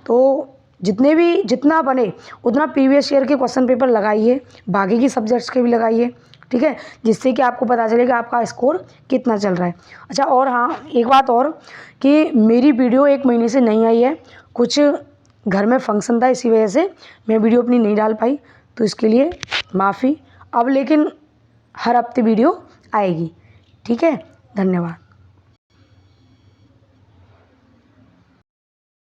तो जितना बने उतना प्रीवियस ईयर के क्वेश्चन पेपर लगाइए, बाकी की सब्जेक्ट्स के भी लगाइए। ठीक है, जिससे कि आपको पता चलेगा आपका स्कोर कितना चल रहा है। अच्छा, और हाँ एक बात और कि मेरी वीडियो 1 महीने से नहीं आई है, कुछ घर में फंक्शन था इसी वजह से मैं वीडियो अपनी नहीं डाल पाई, तो इसके लिए माफ़ी। अब लेकिन हर हफ्ते वीडियो आएगी। ठीक है, धन्यवाद।